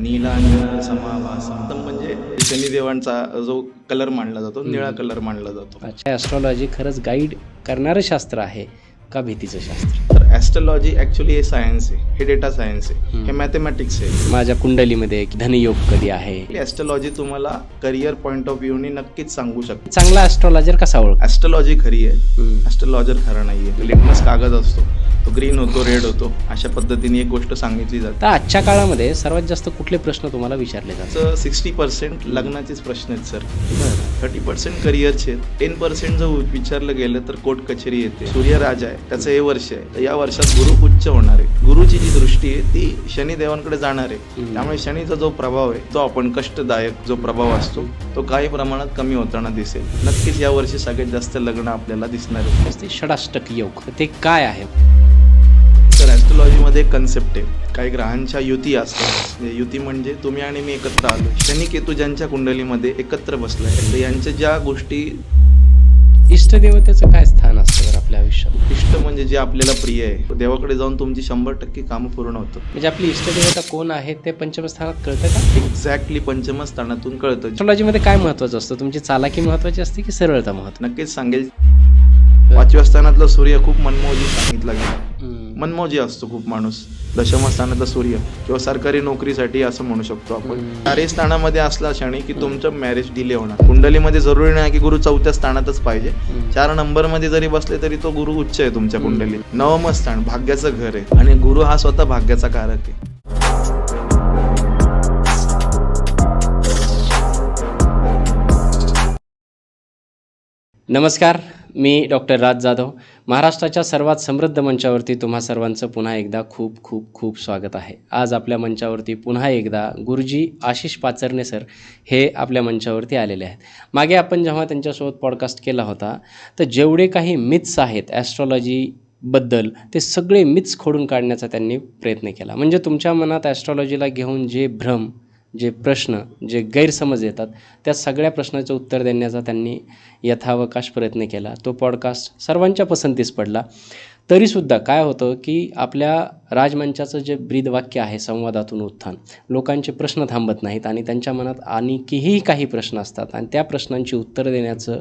नीलांजन समाभासम म्हणजे शनिदेवांचा जो कलर मानला जातो निळा कलर मानला जातो. अच्छा, ॲस्ट्रॉलॉजी खरंच गाईड करणारं शास्त्र आहे का भीतीचं शास्त्र? तर ॲस्ट्रॉलॉजी ॲक्च्युली हे सायन्स आहे, हे डेटा सायन्स आहे, हे मॅथमॅटिक्स आहे. माझ्या कुंडलीमध्ये धनयोग कधी आहे? ॲस्ट्रॉलॉजी तुम्हाला करिअर पॉईंट ऑफ व्ह्यूने नक्कीच सांगू शकते. चांगला ॲस्ट्रॉलॉजर कसा ओळख? ॲस्ट्रॉलॉजी खरी आहे, ॲस्ट्रॉलॉजर खरा नाही आहे. लिटमस कागद असतो, तो ग्रीन होतो, रेड होतो, अशा पद्धतीने एक गोष्ट सांगितली जाते. तर आजच्या काळामध्ये सर्वात जास्त कुठले प्रश्न तुम्हाला विचारले जातात? 60% लग्नाचेच प्रश्न आहेत सर, 30% करिअरचे, 10% जर विचारलं गेलं तर कोर्ट कचेरी येते. सूर्य राजा आहे, त्याचं हे वर्ष आहे, तर या वर्षात गुरु उच्च होणार आहे. गुरुची जी दृष्टी आहे ती शनिदेवांकडे जाणार आहे. त्यामुळे शनीचा जो प्रभाव आहे तो आपण कष्टदायक जो प्रभाव असतो तो काही प्रमाणात कमी होताना दिसेल. नक्कीच या वर्षी सगळ्यात जास्त लग्न आपल्याला दिसणार आहे. ते षडाष्टक योग, ते काय आहे? तर ॲस्ट्रॉलॉजीमध्ये कन्सेप्ट आहे, काही ग्रहांच्या युती असतात. युती म्हणजे तुम्ही आणि मी एकत्र आलो. शनी केतू ज्यांच्या कुंडलीमध्ये एकत्र बसलाय तर यांच्या ज्या गोष्टी. इष्टदेवतेचं काय स्थान असतं बरं आपल्या आयुष्यात? इष्ट म्हणजे जे आपल्याला प्रिय आहे, देवाकडे जाऊन तुमची 100% कामं पूर्ण होतं. म्हणजे आपली इष्टदेवता कोण आहे ते पंचम स्थानात कळतं का? एक्झॅक्टली पंचम स्थानातून कळतं. ॲस्ट्रॉलॉजीमध्ये काय महत्त्वाचं असतं? तुमची चालाकी महत्त्वाची असते की सरळता महत्त्वाची? नक्कीच सांगेल. 5व्या स्थानातला सूर्य खूप मनमोजी सांगितला गेला. मनमोजी असतो खूप माणूस. 10व्या स्थानातला सूर्य किंवा सरकारी नोकरीसाठी असं म्हणू शकतो आपण. 4 स्थानामध्ये असला क्षणी की तुमचं मॅरेज डिले होणार. कुंडलीमध्ये जरुरी नाही की गुरु 4थ्या स्थानातच पाहिजे. 4 नंबरमध्ये जरी बसले तरी तो गुरु उच्च आहे तुमच्या कुंडलीत. 9वं स्थान भाग्याचं घर आहे आणि गुरु हा स्वतः भाग्याचा कारक आहे. नमस्कार, मी डॉक्टर राज जाधव. महाराष्ट्राच्या सर्वात समृद्ध मंचावरती तुम्हा सर्वांचं पुन्हा एकदा खूप खूप खूप स्वागत आहे. आज आपल्या मंचावरती पुन्हा एकदा गुरुजी आशिष पाचरणे सर हे आपल्या मंचावरती आलेले आहेत. मागे आपण जेव्हा त्यांच्यासोबत पॉडकास्ट केला होता तर जेवढे काही मिथ्स आहेत ॲस्ट्रॉलॉजीबद्दल ते सगळे मिथ्स खोडून काढण्याचा त्यांनी प्रयत्न केला. म्हणजे तुमच्या मनात ॲस्ट्रॉलॉजीला घेऊन जे भ्रम, जे प्रश्न, जे गैरसमज येतात त्या सगळ्या प्रश्नाचं उत्तर देण्याचा त्यांनी यथावकाश प्रयत्न केला. तो पॉडकास्ट सर्वांच्या पसंतीस पडला. तरीसुद्धा काय होतं की आपल्या राजमंचाचं जे ब्रीदवाक्य आहे संवादातून उत्थान, लोकांचे प्रश्न थांबत नाहीत आणि त्यांच्या मनात आणखीही काही प्रश्न असतात आणि त्या प्रश्नांची उत्तरं देण्याचं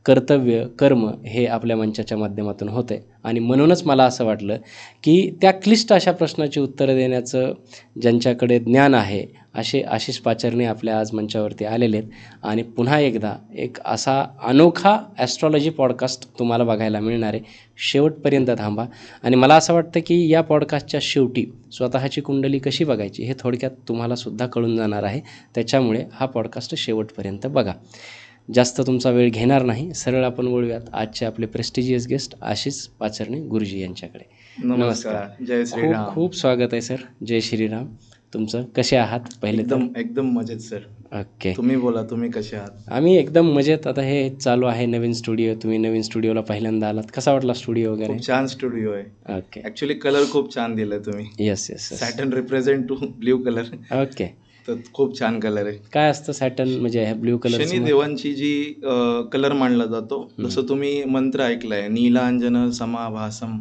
कर्तव्य, कर्म हे आपल्या मंचाच्या माध्यमातून होतं आहे. आणि म्हणूनच मला असं वाटलं की त्या क्लिष्ट अशा प्रश्नाची उत्तरं देण्याचं ज्यांच्याकडे ज्ञान आहे असे आशिष पाचरणे आपल्या आज मंचावरती आलेले आहेत. आणि पुन्हा एकदा एक असा अनोखा ॲस्ट्रॉलॉजी पॉडकास्ट तुम्हाला बघायला मिळणार आहे. शेवटपर्यंत थांबा. आणि मला असं वाटतं की या पॉडकास्टच्या शेवटी स्वतःची कुंडली कशी बघायची हे थोडक्यात तुम्हालासुद्धा कळून जाणार आहे. त्याच्यामुळे हा पॉडकास्ट शेवटपर्यंत बघा. जास्त तुमचा वेळ घेणार नाही, सरळ आपण वळूयात आजचे आपले प्रेस्टिजियस गेस्ट आशिष पाचरणे गुरुजी यांच्याकडे. नमस्कार. जय श्रीराम. खूप खूप स्वागत आहे सर. जय श्रीराम. तुमचं कसे आहात पहिले? एकदम मजेत सर. ओके, तुम्ही बोला, तुम्ही कसे आहात? आम्ही एकदम मजेत. आता हे चालू आहे नवीन स्टुडिओ, तुम्ही नवीन स्टुडिओला पहिल्यांदा आलात, कसा वाटला स्टुडिओ वगैरे? खूप छान स्टुडिओ आहे. ओके, ऍक्च्युली कलर खूप छान दिलाय तुम्ही. Yes yes. Saturn represent to blue colour. Okay, तर खूप छान कलर आहे. काय असतं सॅटर्न म्हणजे ब्ल्यू कलर? शनी देवांची जी कलर मानला जातो, जसं तुम्ही मंत्र ऐकलाय, नीलांजन समाभासम.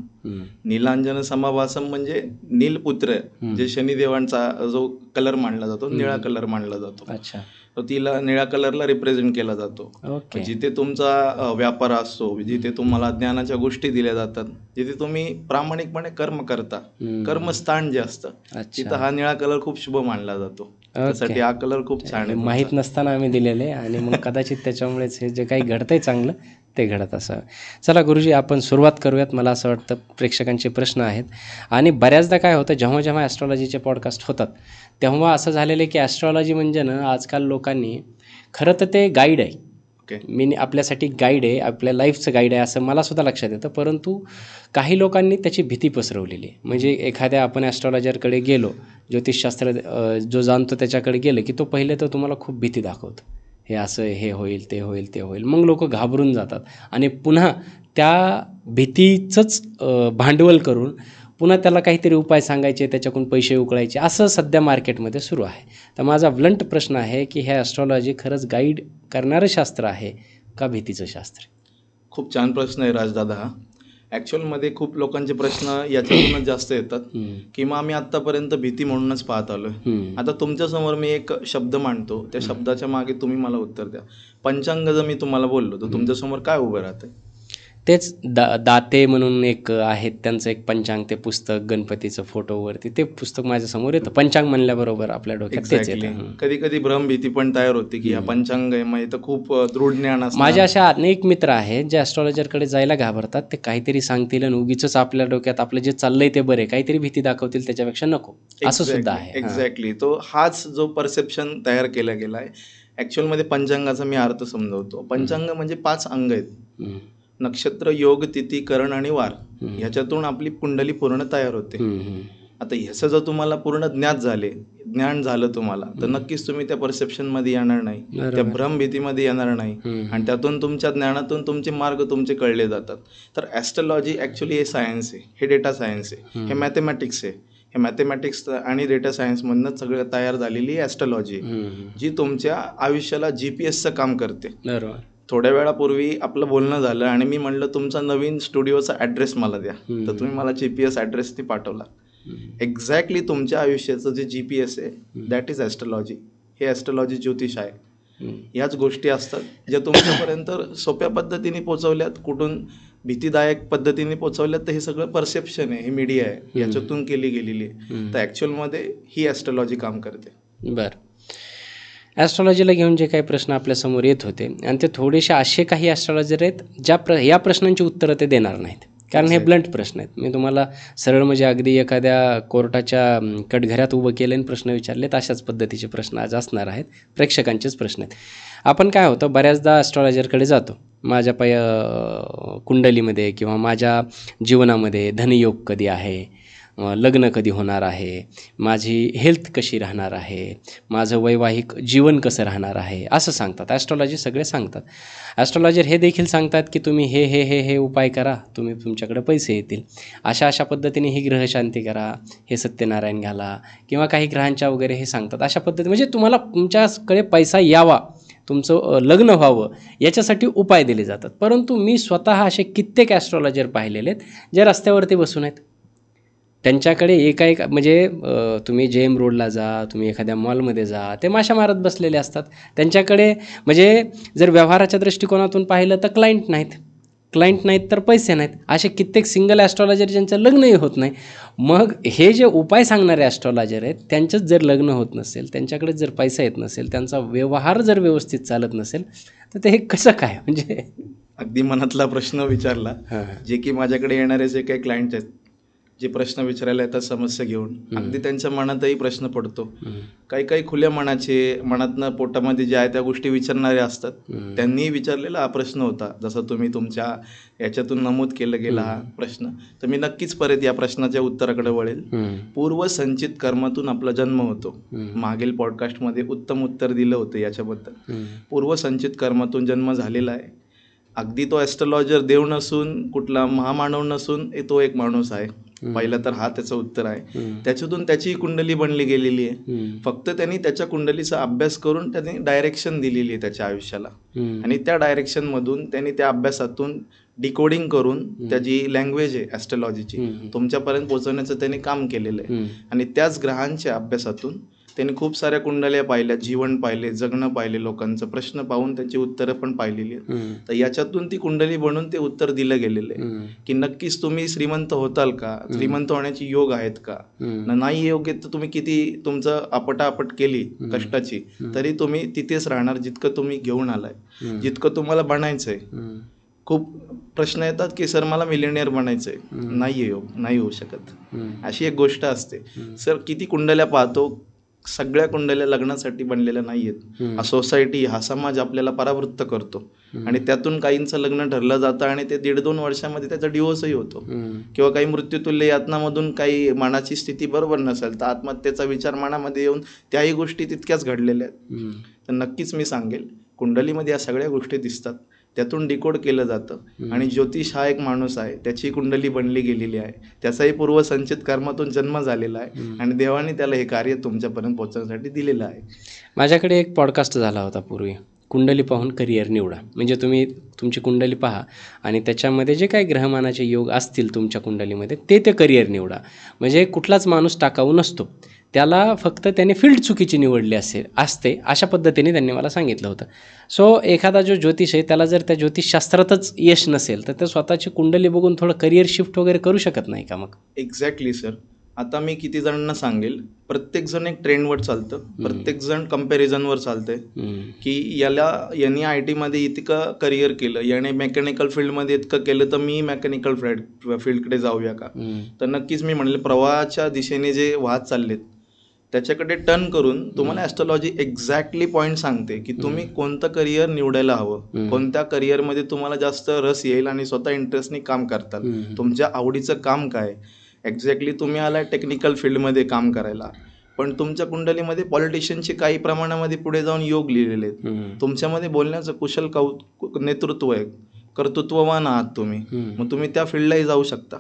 नीलांजन समाभासम म्हणजे नीलपुत्र, जे शनिदेवांचा जो कलर मानला जातो निळा कलर मानला जातो. अच्छा, तर तिला निळ्या कलरला रिप्रेझेंट केला जातो. ओके. जिथे तुमचा व्यापार असतो, जिथे तुम्हाला ज्ञानाच्या गोष्टी दिल्या जातात, जिथे तुम्ही प्रामाणिकपणे कर्म करता, कर्मस्थान जे असतं तिथं हा निळा कलर खूप शुभ मानला जातो. त्यासाठी हा कलर खूप छान आहे. माहीत नसताना आम्ही दिलेले आणि मग कदाचित त्याच्यामुळेच हे जे काही घडतंय चांगलं ते घडत असावं. चला गुरुजी, आपण सुरुवात करूयात. मला असं वाटतं प्रेक्षकांचे प्रश्न आहेत आणि बऱ्याचदा काय होतं जेव्हा जेव्हा ॲस्ट्रॉलॉजीचे पॉडकास्ट होतात तेव्हा असं झालेलं आहे की ॲस्ट्रॉलॉजी म्हणजे ना आजकाल लोकांनी, खरं तर ते गाईड आहे. ओके, मी आपल्यासाठी गाईड आहे, आपल्या लाईफचं गाईड आहे असं मला सुद्धा लक्षात येतं. परंतु काही लोकांनी त्याची भीती पसरवलेली आहे. म्हणजे एखाद्या आपण ॲस्ट्रॉलॉजरकडे गेलो, ज्योतिषशास्त्र जो जाणतो त्याच्याकडे गेलं की तो पहिले तर तुम्हाला खूप भीती दाखवतो. हे असं, हे होईल, ते होईल, ते होईल. मग लोक घाबरून जातात आणि पुन्हा त्या भीतीचंच भांडवल करून पुन्हा त्याला काहीतरी उपाय सांगायचे, त्याच्याकडून पैसे उकळायचे, असं सध्या मार्केटमध्ये सुरू आहे. तर माझा ब्लंट प्रश्न आहे की हे ॲस्ट्रॉलॉजी खरंच गाईड करणारं शास्त्र आहे का भीतीचं शास्त्र? खूप छान प्रश्न आहे राजदादा. ऍक्च्युअलमध्ये खूप लोकांचे प्रश्न याच्यातूनच जास्त येतात की मग आम्ही आतापर्यंत भीती म्हणूनच पाहत आलोय. आता तुमच्या समोर मी एक शब्द मांडतो, त्या शब्दाच्या मागे तुम्ही मला उत्तर द्या. पंचांग जर मी तुम्हाला बोललो तर तुमच्या समोर काय उभं राहतंय? तेच दाते म्हणून एक आहेत, त्यांचं एक पंचांग, ते पुस्तक गणपतीचं फोटोवरती ते पुस्तक माझ्यासमोर येतं. पंचांग म्हणल्याबरोबर आपल्या डोक्यात तेच येतं. कधी कधी भ्रमभीती पण तयार होते की हा पंचांग आहे, मग इथं खूप दृढ ज्ञान असतं. माझे असे अनेक मित्र आहेत जे ॲस्ट्रॉलॉजरकडे जायला घाबरतात. ते काहीतरी सांगतील आणि उगीच आपल्या डोक्यात आपलं जे चाललंय ते बरे, काहीतरी भीती दाखवतील त्याच्यापेक्षा नको, असं सुद्धा आहे. एक्झॅक्टली. तो हाच जो परसेप्शन तयार केला गेला आहे. ॲक्च्युअलमध्ये पंचांगाचा मी अर्थ समजवतो. पंचांग म्हणजे 5 अंग आहेत. नक्षत्र, योग, तिथी, करण आणि वार, ह्याच्यातून आपली कुंडली पूर्ण तयार होते. आता ह्याचं जर तुम्हाला पूर्ण ज्ञान झालं तुम्हाला, तर नक्कीच तुम्ही त्या परसेप्शन मध्ये येणार नाही, त्या भ्रमभीतीमध्ये येणार नाही, आणि त्यातून तुमच्या ज्ञानातून तुमचे मार्ग तुमचे कळले जातात. तर ॲस्ट्रॉलॉजी ॲक्च्युली हे सायन्स आहे, हे डेटा सायन्स आहे, हे मॅथमॅटिक्स आहे. हे मॅथमॅटिक्स आणि डेटा सायन्समधनं सगळं तयार झालेली ॲस्ट्रॉलॉजी, जी तुमच्या आयुष्याला GPS काम करते. बरोबर. थोड्या वेळापूर्वी आपलं बोलणं झालं आणि मी म्हणलं तुमचा नवीन स्टुडिओचा ॲड्रेस मला द्या, तर तुम्ही मला GPS ॲड्रेसनी पाठवला. एक्झॅक्टली तुमच्या आयुष्याचं जे GPS आहे दॅट इज ॲस्ट्रॉलॉजी. हे ॲस्ट्रॉलॉजी ज्योतिष आहे. ह्याच गोष्टी असतात ज्या तुमच्यापर्यंत सोप्या पद्धतीने पोहोचवल्यात, कुठून भीतीदायक पद्धतीने पोहोचवल्यात, तर हे सगळं परसेप्शन आहे, हे मीडिया आहे, याच्यातून केली गेलेली आहे. तर ॲक्च्युअलमध्ये ही ॲस्ट्रॉलॉजी काम करते. बरं. ॲस्ट्रॉलॉजीला घेऊन जे काही प्रश्न आपल्यासमोर येत होते, आणि ते थोडेसे असे काही ॲस्ट्रॉलॉजर आहेत या प्रश्नांची उत्तरं ते देणार नाहीत, कारण हे ब्लंट प्रश्न आहेत. मी तुम्हाला सरळ म्हणजे अगदी एखाद्या कोर्टाच्या कटघऱ्यात उभं केलं आणि प्रश्न विचारलेत अशाच पद्धतीचे प्रश्न आज असणार आहेत. प्रेक्षकांचेच प्रश्न आहेत. आपण काय होतं, बऱ्याचदा ॲस्ट्रॉलॉजरकडे जातो, माझ्या कुंडलीमध्ये किंवा माझ्या जीवनामध्ये धनयोग कधी आहे, लग्न कधी होणार आहे, माझी हेल्थ कशी राहणार आहे, माझं वैवाहिक जीवन कसं राहणार आहे, असं सांगतात. ॲस्ट्रॉलॉजी सगळे सांगतात. ॲस्ट्रॉलॉजर हे देखील सांगतात की तुम्ही हे हे हे हे उपाय करा, तुमच्याकडे पैसे येतील, अशा पद्धतीने ही ग्रहशांती करा, हे सत्यनारायण घाला, किंवा काही ग्रहांच्या वगैरे हे सांगतात. अशा पद्धती म्हणजे तुम्हाला तुमच्याकडे पैसा यावा, तुमचं लग्न व्हावं, याच्यासाठी उपाय दिले जातात. परंतु मी स्वतः असे कित्येक ॲस्ट्रॉलॉजर पाहिलेले आहेत जे रस्त्यावरती बसून आहेत. त्यांच्याकडे एका म्हणजे तुम्ही JM रोडला जा, तुम्ही एखाद्या मॉलमध्ये जा, ते माशा मारत बसलेले असतात. त्यांच्याकडे म्हणजे जर व्यवहाराच्या दृष्टिकोनातून पाहिलं तर क्लायंट नाहीत तर पैसे नाहीत. असे कित्येक सिंगल ॲस्ट्रॉलॉजर ज्यांचं लग्नही होत नाही. मग हे जे उपाय सांगणारे ॲस्ट्रॉलॉजर आहेत त्यांचंच जर लग्न होत नसेल, त्यांच्याकडे जर पैसा येत नसेल, त्यांचा व्यवहार जर व्यवस्थित चालत नसेल, तर ते कसं काय? म्हणजे अगदी मनातला प्रश्न विचारला. जे की माझ्याकडे येणारे जे काही क्लायंट आहेत, जे प्रश्न विचारायला येतात समस्या घेऊन, अगदी त्यांच्या मनातही प्रश्न पडतो. काही खुल्या मनातनं पोटामध्ये जे आहे त्या गोष्टी विचारणारे असतात. त्यांनीही विचारलेला हा प्रश्न होता, जसं तुम्ही तुमच्या याच्यातून नमूद केलं गेला हा प्रश्न. तर मी नक्कीच परत या प्रश्नाच्या उत्तराकडे वळेल. पूर्वसंचित कर्मातून आपला जन्म होतो. मागील पॉडकास्टमध्ये उत्तम उत्तर दिलं होतं याच्याबद्दल. पूर्वसंचित कर्मातून जन्म झालेला आहे. अगदी तो ॲस्ट्रॉलॉजर देव नसून, कुठला महामानव नसून, तो एक माणूस आहे. पहिलं तर हा त्याचं उत्तर आहे. त्याच्यातून त्याची कुंडली बनली गेलेली आहे. फक्त त्यांनी त्याच्या कुंडलीचा अभ्यास करून त्यांनी डायरेक्शन दिलेली आहे त्याच्या आयुष्याला, आणि त्या डायरेक्शन मधून त्यांनी त्या अभ्यासातून डिकोडिंग करून त्याची लँग्वेज आहे ॲस्ट्रॉलॉजीची तुमच्यापर्यंत पोहोचवण्याचं त्यांनी काम केलेलं आहे. आणि त्याच ग्रहांच्या अभ्यासातून त्यांनी खूप साऱ्या कुंडल्या पाहिल्या, जीवन पाहिले, जगणं पाहिले, लोकांचं प्रश्न पाहून त्याची उत्तरं पण पाहिलेली आहेत. तर याच्यातून ती कुंडली बनून ते उत्तर दिलं गेलेलं आहे की नक्कीच तुम्ही श्रीमंत होताल का, श्रीमंत होण्याची योग आहेत का, नाही योग आहेत तर तुम्ही किती तुमचं आपटापट केली कष्टाची, तरी तुम्ही तिथेच राहणार जितकं तुम्ही घेऊन आलाय, जितकं तुम्हाला बनायचंय. खूप प्रश्न येतात की सर मला मिलियनियर बनायचंय, नाही योग, नाही होऊ शकत. अशी एक गोष्ट असते. सर किती कुंडल्या पाहतो, सगळ्या कुंडल्या लग्नासाठी बनलेल्या नाहीयेत. हा सोसायटी, हा समाज आपल्याला परावृत्त करतो, आणि त्यातून काहींचं लग्न ठरलं जातं आणि ते 1.5-2 वर्षामध्ये त्याचा डिवोर्सही होतो. किंवा काही मृत्यूतुल्य यातनामधून काही मनाची स्थिती बरोबर नसेल तर आत्महत्येचा विचार मनामध्ये येऊन त्याही गोष्टी तितक्याच घडलेल्या आहेत. तर नक्कीच मी सांगेल, कुंडलीमध्ये या सगळ्या गोष्टी दिसतात, त्यातून डिकोड केलं जातं. आणि ज्योतिष हा एक माणूस आहे, त्याची कुंडली बनली गेलेली आहे, त्याचाही पूर्वसंचित कर्मातून जन्म झालेला आहे, आणि देवाने त्याला हे कार्य तुमच्यापर्यंत पोहोचवण्यासाठी दिलेलं आहे. माझ्याकडे एक पॉडकास्ट झाला होता पूर्वी, कुंडली पाहून करिअर निवडा. म्हणजे तुम्ही तुमची कुंडली पहा आणि त्याच्यामध्ये जे काही ग्रहमानाचे योग असतील तुमच्या कुंडलीमध्ये ते करिअर निवडा. म्हणजे कुठलाच माणूस टाकाऊ नसतो, त्याला फक्त त्याने फील्ड चुकीची निवडली असते अशा पद्धतीने त्यांनी मला सांगितलं होतं. सो एखादा जो ज्योतिष आहे त्याला जर त्या ज्योतिषशास्त्रातच यश नसेल तर ते स्वतःची कुंडली बघून थोडं करिअर शिफ्ट वगैरे करू शकत नाही का मग? Exactly sir. आता मी किती जणांना सांगेल, प्रत्येकजण एक ट्रेंडवर चालतं, प्रत्येकजण कम्पॅरिझनवर चालतंय की यांनी IT मध्ये इतकं करिअर केलं, याने मेकॅनिकल फील्डमध्ये इतकं केलं तर मी मेकॅनिकल फील्डकडे जाऊया का? तर नक्कीच मी म्हणेल प्रवाहाच्या दिशेने जे वाहत चाललेत त्याच्याकडे टर्न करून तुम्हाला ॲस्ट्रॉलॉजी एक्झॅक्टली पॉईंट सांगते की तुम्ही कोणतं करिअर निवडायला हवं, कोणत्या करिअरमध्ये तुम्हाला जास्त रस येईल आणि स्वतः इंटरेस्टने काम करताल, तुमच्या आवडीचं काम काय. एक्झॅक्टली तुम्ही आला टेक्निकल फील्डमध्ये काम करायला, पण तुमच्या कुंडलीमध्ये पॉलिटिशियनचे काही प्रमाणामध्ये पुढे जाऊन योग लिहिलेले आहेत, तुमच्यामध्ये बोलण्याचं कुशल नेतृत्व आहे, कर्तृत्ववान आहात तुम्ही, मग तुम्ही त्या फील्डलाही जाऊ शकता.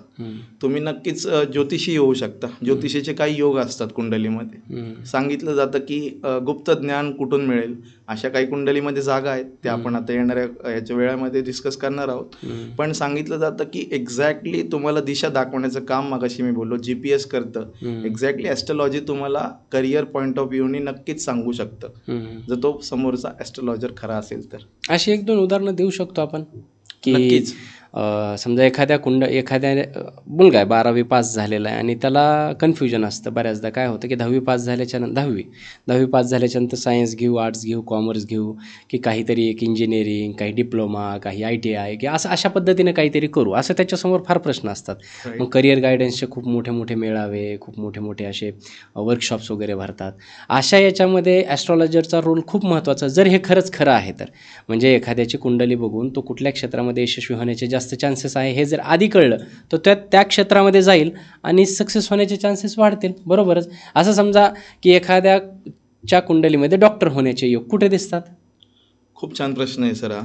तुम्ही नक्कीच ज्योतिषी होऊ शकता. ज्योतिषीचे काही योग असतात कुंडलीमध्ये. सांगितलं जातं की गुप्त ज्ञान कुठून मिळेल, अशा काही कुंडलीमध्ये जागा आहेत, त्या आपण आता येणाऱ्या याच्या वेळामध्ये डिस्कस करणार आहोत. पण सांगितलं जातं की एक्झॅक्टली तुम्हाला दिशा दाखवण्याचं काम मगाशी मी बोललो GPS करतं. एक्झॅक्टली ॲस्ट्रॉलॉजी तुम्हाला करिअर पॉईंट ऑफ व्ह्यूनी नक्कीच सांगू शकतं, जर तो समोरचा ॲस्ट्रॉलॉजर खरा असेल तर. अशी 1-2 उदाहरणं देऊ शकतो आपण की नक्कीच. समजा एखाद्या मुलगा आहे 12वी पास झालेला आहे आणि त्याला कन्फ्युजन असतं बऱ्याचदा. काय होतं की 10वी पास झाल्याच्यानंतर 10वी पास झाल्याच्यानंतर सायन्स घेऊ, आर्ट्स घेऊ, कॉमर्स घेऊ की काहीतरी एक इंजिनिअरिंग, काही डिप्लोमा, काही ITI की अशा पद्धतीने काहीतरी करू, असं त्याच्यासमोर फार प्रश्न असतात. मग करिअर गायडन्सचे खूप मोठे मेळावे, खूप मोठे असे वर्कशॉप्स वगैरे भरतात. अशा याच्यामध्ये ॲस्ट्रॉलॉजरचा रोल खूप महत्त्वाचा, जर हे खरं आहे तर. म्हणजे एखाद्याची कुंडली बघून तो कुठल्या क्षेत्रामध्ये यशस्वी होण्याचे जास्त चान्सेस आहे हे जर आधी कळलं तर त्या क्षेत्रामध्ये जाईल आणि सक्सेस होण्याचे चान्सेस वाढतील. बरोबरच. असं समजा की एखाद्याच्या कुंडलीमध्ये डॉक्टर होण्याचे योग कुठे दिसतात? खूप छान प्रश्न आहे सर.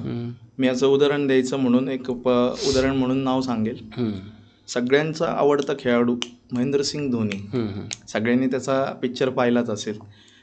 मी याचं उदाहरण द्यायचं म्हणून एक उदाहरण म्हणून नाव सांगेल. सगळ्यांचा आवडता खेळाडू महेंद्रसिंग धोनी, सगळ्यांनी त्याचा पिक्चर पाहिलाच असेल.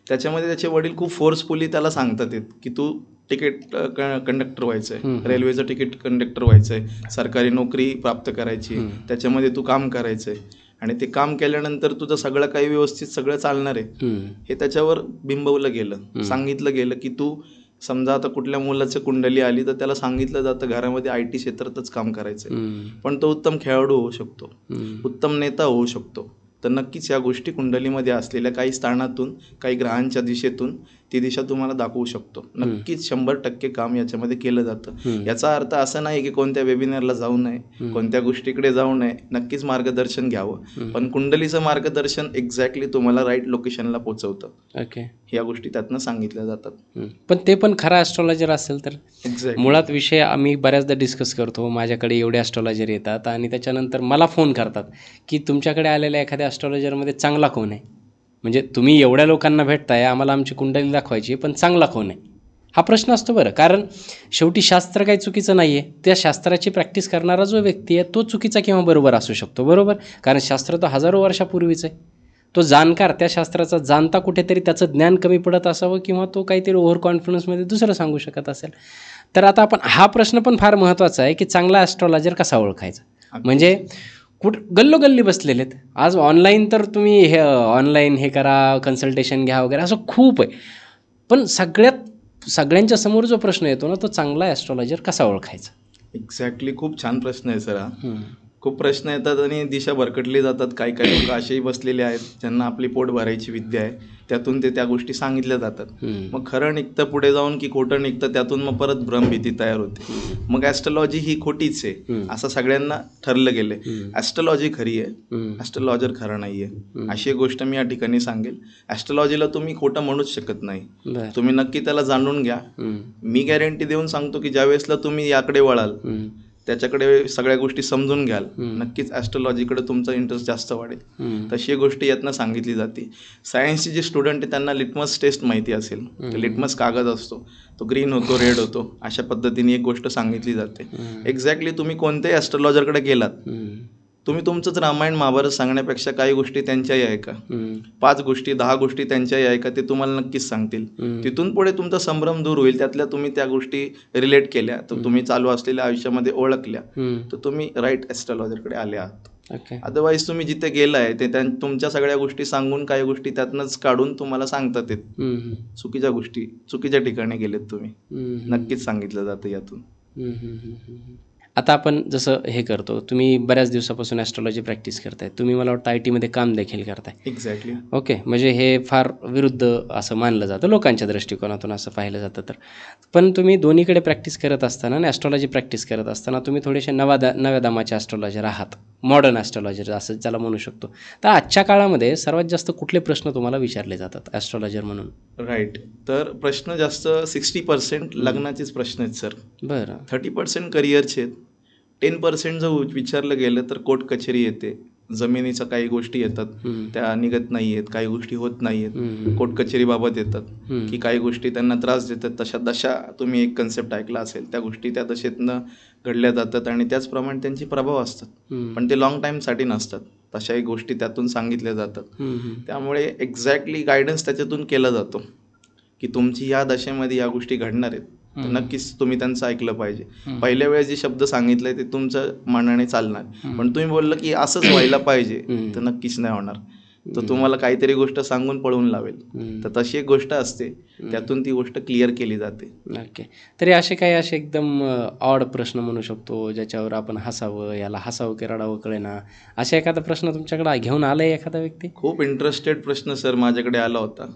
त्याच्यामध्ये त्याचे वडील खूप फोर्सफुली त्याला सांगतात की तू तिकीट कंडक्टर व्हायचं आहे, रेल्वेचं तिकीट कंडक्टर व्हायचं आहे, सरकारी नोकरी प्राप्त करायची, त्याच्यामध्ये तू काम करायचं आहे आणि ते काम केल्यानंतर तुझं सगळं काही व्यवस्थित सगळं चालणार आहे, हे त्याच्यावर बिंबवलं गेलं. सांगितलं गेलं की तू समजा आता कुठल्या मुलाचं कुंडली आली तर त्याला सांगितलं जातं घरामध्ये IT क्षेत्रातच काम करायचं आहे, पण तो उत्तम खेळाडू होऊ शकतो, उत्तम नेता होऊ शकतो. तर नक्कीच या गोष्टी कुंडलीमध्ये असलेल्या काही स्थानातून, काही ग्रहांच्या दिशेतून ती दिशा तुम्हाला दाखवू शकतो. नक्कीच 100% काम याच्यामध्ये केलं जातं. याचा अर्थ असा नाही की कोणत्या वेबिनारला जाऊ नये, कोणत्या गोष्टीकडे जाऊ नये. नक्कीच मार्गदर्शन घ्यावं, पण कुंडलीचं मार्गदर्शन एक्झॅक्टली तुम्हाला राईट लोकेशनला पोहोचवतं. ओके. या गोष्टी त्यातनं सांगितल्या जातात. पण ते पण खरा ॲस्ट्रॉलॉजर असेल तर. एक्झॅक्टली. मुळात विषय आम्ही बऱ्याचदा डिस्कस करतो, माझ्याकडे एवढे ॲस्ट्रॉलॉजर येतात आणि त्याच्यानंतर मला फोन करतात की तुमच्याकडे आलेल्या एखाद्या ॲस्ट्रॉलॉजरमध्ये चांगला कोण आहे. म्हणजे तुम्ही एवढ्या लोकांना भेटताय, आम्हाला आमची कुंडली दाखवायची, पण चांगला कोण आहे हा प्रश्न असतो. बरं, कारण शेवटी शास्त्र काही चुकीचं नाही आहे, त्या शास्त्राची प्रॅक्टिस करणारा जो व्यक्ती आहे तो चुकीचा किंवा बरोबर असू शकतो. बरोबर, कारण शास्त्र तर हजारो वर्षापूर्वीचं आहे. तो जाणकार त्या शास्त्राचा जाणता कुठेतरी त्याचं ज्ञान कमी पडत असावं किंवा तो काहीतरी ओव्हर कॉन्फिडन्समध्ये दुसरं सांगू शकत असेल. तर आता आपण हा प्रश्न पण फार महत्त्वाचा आहे की चांगला ॲस्ट्रॉलॉजर कसा ओळखायचा. म्हणजे गल्लोगल्ली बसलेले आहेत आज. ऑनलाईन तर तुम्ही ऑनलाईन हे करा, कन्सल्टेशन घ्या वगैरे, असं खूप आहे. पण सगळ्यांच्या समोर जो प्रश्न येतो ना, तो चांगला ॲस्ट्रॉलॉजर कसा ओळखायचा. एक्झॅक्टली. खूप छान प्रश्न आहे सर. खूप प्रश्न येतात आणि दिशा भरकटली जातात. काही लोक असेही बसलेले आहेत ज्यांना आपली पोट भरायची विद्या आहे, त्यातून ते त्या गोष्टी सांगितल्या जातात. मग खरं निघतं पुढे जाऊन की खोटं निघतं, त्यातून मग परत भ्रमभीती तयार होते. मग ॲस्ट्रॉलॉजी ही खोटीच आहे असं सगळ्यांना ठरलं गेलंय. ॲस्ट्रॉलॉजी खरी आहे, ॲस्ट्रॉलॉजर खरा नाही आहे, अशी एक गोष्ट मी या ठिकाणी सांगेल. ॲस्ट्रॉलॉजीला तुम्ही खोटं म्हणूच शकत नाही. तुम्ही नक्की त्याला जाणून घ्या. मी गॅरंटी देऊन सांगतो की ज्या वेळेसला तुम्ही याकडे वळाल, त्याच्याकडे सगळ्या गोष्टी समजून घ्याल, नक्कीच ॲस्ट्रॉलॉजीकडे तुमचा इंटरेस्ट जास्त वाढेल. तशी गोष्ट यातनं सांगितली जाते. सायन्सचे जे स्टुडंट आहे त्यांना लिटमस टेस्ट माहिती असेल. लिटमस कागद असतो, तो ग्रीन होतो, रेड होतो, अशा पद्धतीने एक गोष्ट सांगितली जाते. एक्झॅक्टली तुम्ही कोणत्याही ॲस्ट्रॉलॉजरकडे गेलात, तुम्ही तुमचंच रामायण महाभारत सांगण्यापेक्षा काही गोष्टी त्यांच्याही ऐका. 5 गोष्टी 10 गोष्टी त्यांच्याही ऐका, ते तुम्हाला नक्कीच सांगतील. तिथून पुढे तुमचा संभ्रम दूर होईल. त्यातल्या तुम्ही त्या गोष्टी रिलेट केल्या तर तुम्ही चालू असलेल्या आयुष्यामध्ये ओळखल्या तर तुम्ही राईट ॲस्ट्रॉलॉजरकडे आले आहात. अदरवाईज तुम्ही जिथे गेलाय ते तुमच्या सगळ्या गोष्टी सांगून काही गोष्टी त्यातनंच काढून तुम्हाला सांगतात चुकीच्या गोष्टी, चुकीच्या ठिकाणी गेलेत तुम्ही. नक्कीच सांगितलं जातं यातून. आता आपण जसं हे करतो, तुम्ही बऱ्याच दिवसापासून ॲस्ट्रॉलॉजी प्रॅक्टिस करताय, तुम्ही मला वाटतं IT मध्ये काम देखील करताय. एक्झॅक्टली. ओके, म्हणजे हे फार विरुद्ध असं मानलं जातं लोकांच्या दृष्टिकोनातून, असं पाहिलं जातं. तर पण तुम्ही दोन्हीकडे प्रॅक्टिस करत असताना आणि ॲस्ट्रॉलॉजी प्रॅक्टिस करत असताना तुम्ही थोडेसे नव्या दमाचे ॲस्ट्रॉलॉजर आहात, मॉडर्न ॲस्ट्रॉलॉजर असं त्याला म्हणू शकतो. तर आजच्या काळामध्ये सर्वात जास्त कुठले प्रश्न तुम्हाला विचारले जातात ॲस्ट्रॉलॉजर म्हणून? राईट. तर प्रश्न जास्त 60% लग्नाचेच प्रश्न आहेत सर. बरं. 30% करिअरचे आहेत. 10% जर विचारलं गेलं तर कोर्ट कचेरी येते, जमिनीच्या काही गोष्टी येतात त्या निघत नाही आहेत, काही गोष्टी होत नाही आहेत, कोर्ट कचेरीबाबत येतात की काही गोष्टी त्यांना त्रास देतात. तशा दशा तुम्ही एक कन्सेप्ट ऐकला असेल, त्या गोष्टी त्या दशेतनं घडल्या जातात आणि त्याचप्रमाणे त्यांचे प्रभाव असतात, पण ते लॉंग टाईमसाठी नसतात. तशाही गोष्टी त्यातून सांगितल्या जातात. त्यामुळे एक्झॅक्टली गायडन्स त्याच्यातून केला जातो की तुमची या दशेमध्ये या गोष्टी घडणार आहेत. तर नक्कीच तुम्ही त्यांचं ऐकलं पाहिजे. पहिल्या वेळेस जे शब्द सांगितले ते तुमच्या मनाने चालणार, पण तुम्ही बोललं की असंच व्हायला पाहिजे तर नक्कीच नाही होणार. तर तुम्हाला काहीतरी गोष्ट सांगून पळवून लावेल. तर तशी एक गोष्ट असते, त्यातून ती गोष्ट क्लिअर केली जाते. ओके. तरी असे एकदम ऑड प्रश्न म्हणू शकतो ज्याच्यावर आपण हसावं, याला हसावं की रडावं कळेना, असा एखादा प्रश्न तुमच्याकडे घेऊन आलाय एखादा व्यक्ती? खूप इंटरेस्टेड प्रश्न सर माझ्याकडे आला होता,